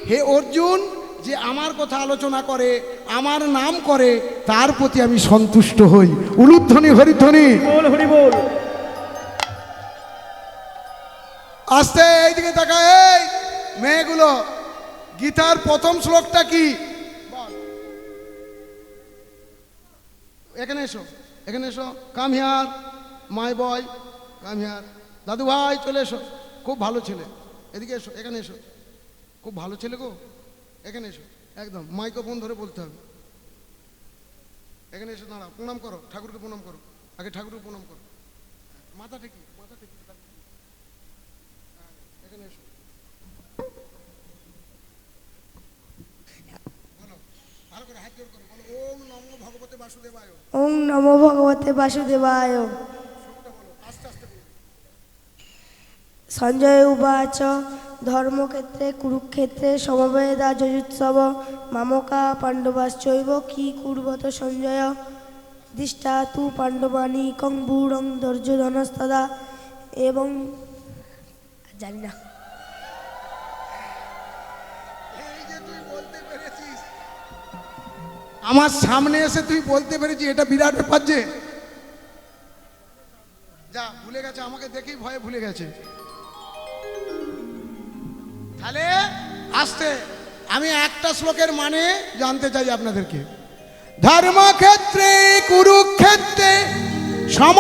হে অর্জুন যে আমার কথা আলোচনা করে, আমার নাম করে, তার প্রতি আমি সন্তুষ্ট হই। উলুধ্বনি হরিধ্বনি বল হরি বল। আস্তে এইদিকে তাকা। এই মেয়েগুলো, গীতার প্রথম শ্লোকটা কি? এখানে এসো, এখানে এসো। Come here my boy, come here. দাদু ভাই চলে এসো, খুব ভালো ছেলে। এদিকে এসো, এখানে এসো। খুব ভালো ছেলে গো, এখানে এসো। একদম মাইক্রোফোন ধরে বলতে হবে। এখানে এসো, দাঁড়াও, প্রণাম করো, ঠাকুরকে প্রণাম করো। আগে ঠাকুরকে প্রণাম করো। মাথা টেকি, মাথা টেকি। এখানে এসো। বলো, ভালো করে হাত জোর করো, বলো ওম নমো ভগবতে বাসুদেবায়। ওং নমো ভগবতে বাসুদেবায়। আস্তে আস্তে বলো। সঞ্জয় উবাচ ধর্মক্ষেত্রে কুরুক্ষেত্রে সমবেদা যজুৎসব মামকা পাণ্ডবাশ্চৈব কি কুর্বত সঞ্জয় দৃষ্টা তু পাণ্ডবানি কং বুড়ং দুর্যোধনস্তদা। এবং জানি না। এই যে তুই বলতে পেরেছিস, আমার সামনে এসে তুই বলতে পেরেছিস, এটা বিরাট ব্যাপার। যে যা ভুলে গেছে, আমাকে দেখেই ভয়ে ভুলে গেছে। তাহলে আসতে আমি একটা শ্লোকের মানে জানতে চাই আপনাদেরকে। ধর্মক্ষেত্রে কুরুক্ষেত্রে সম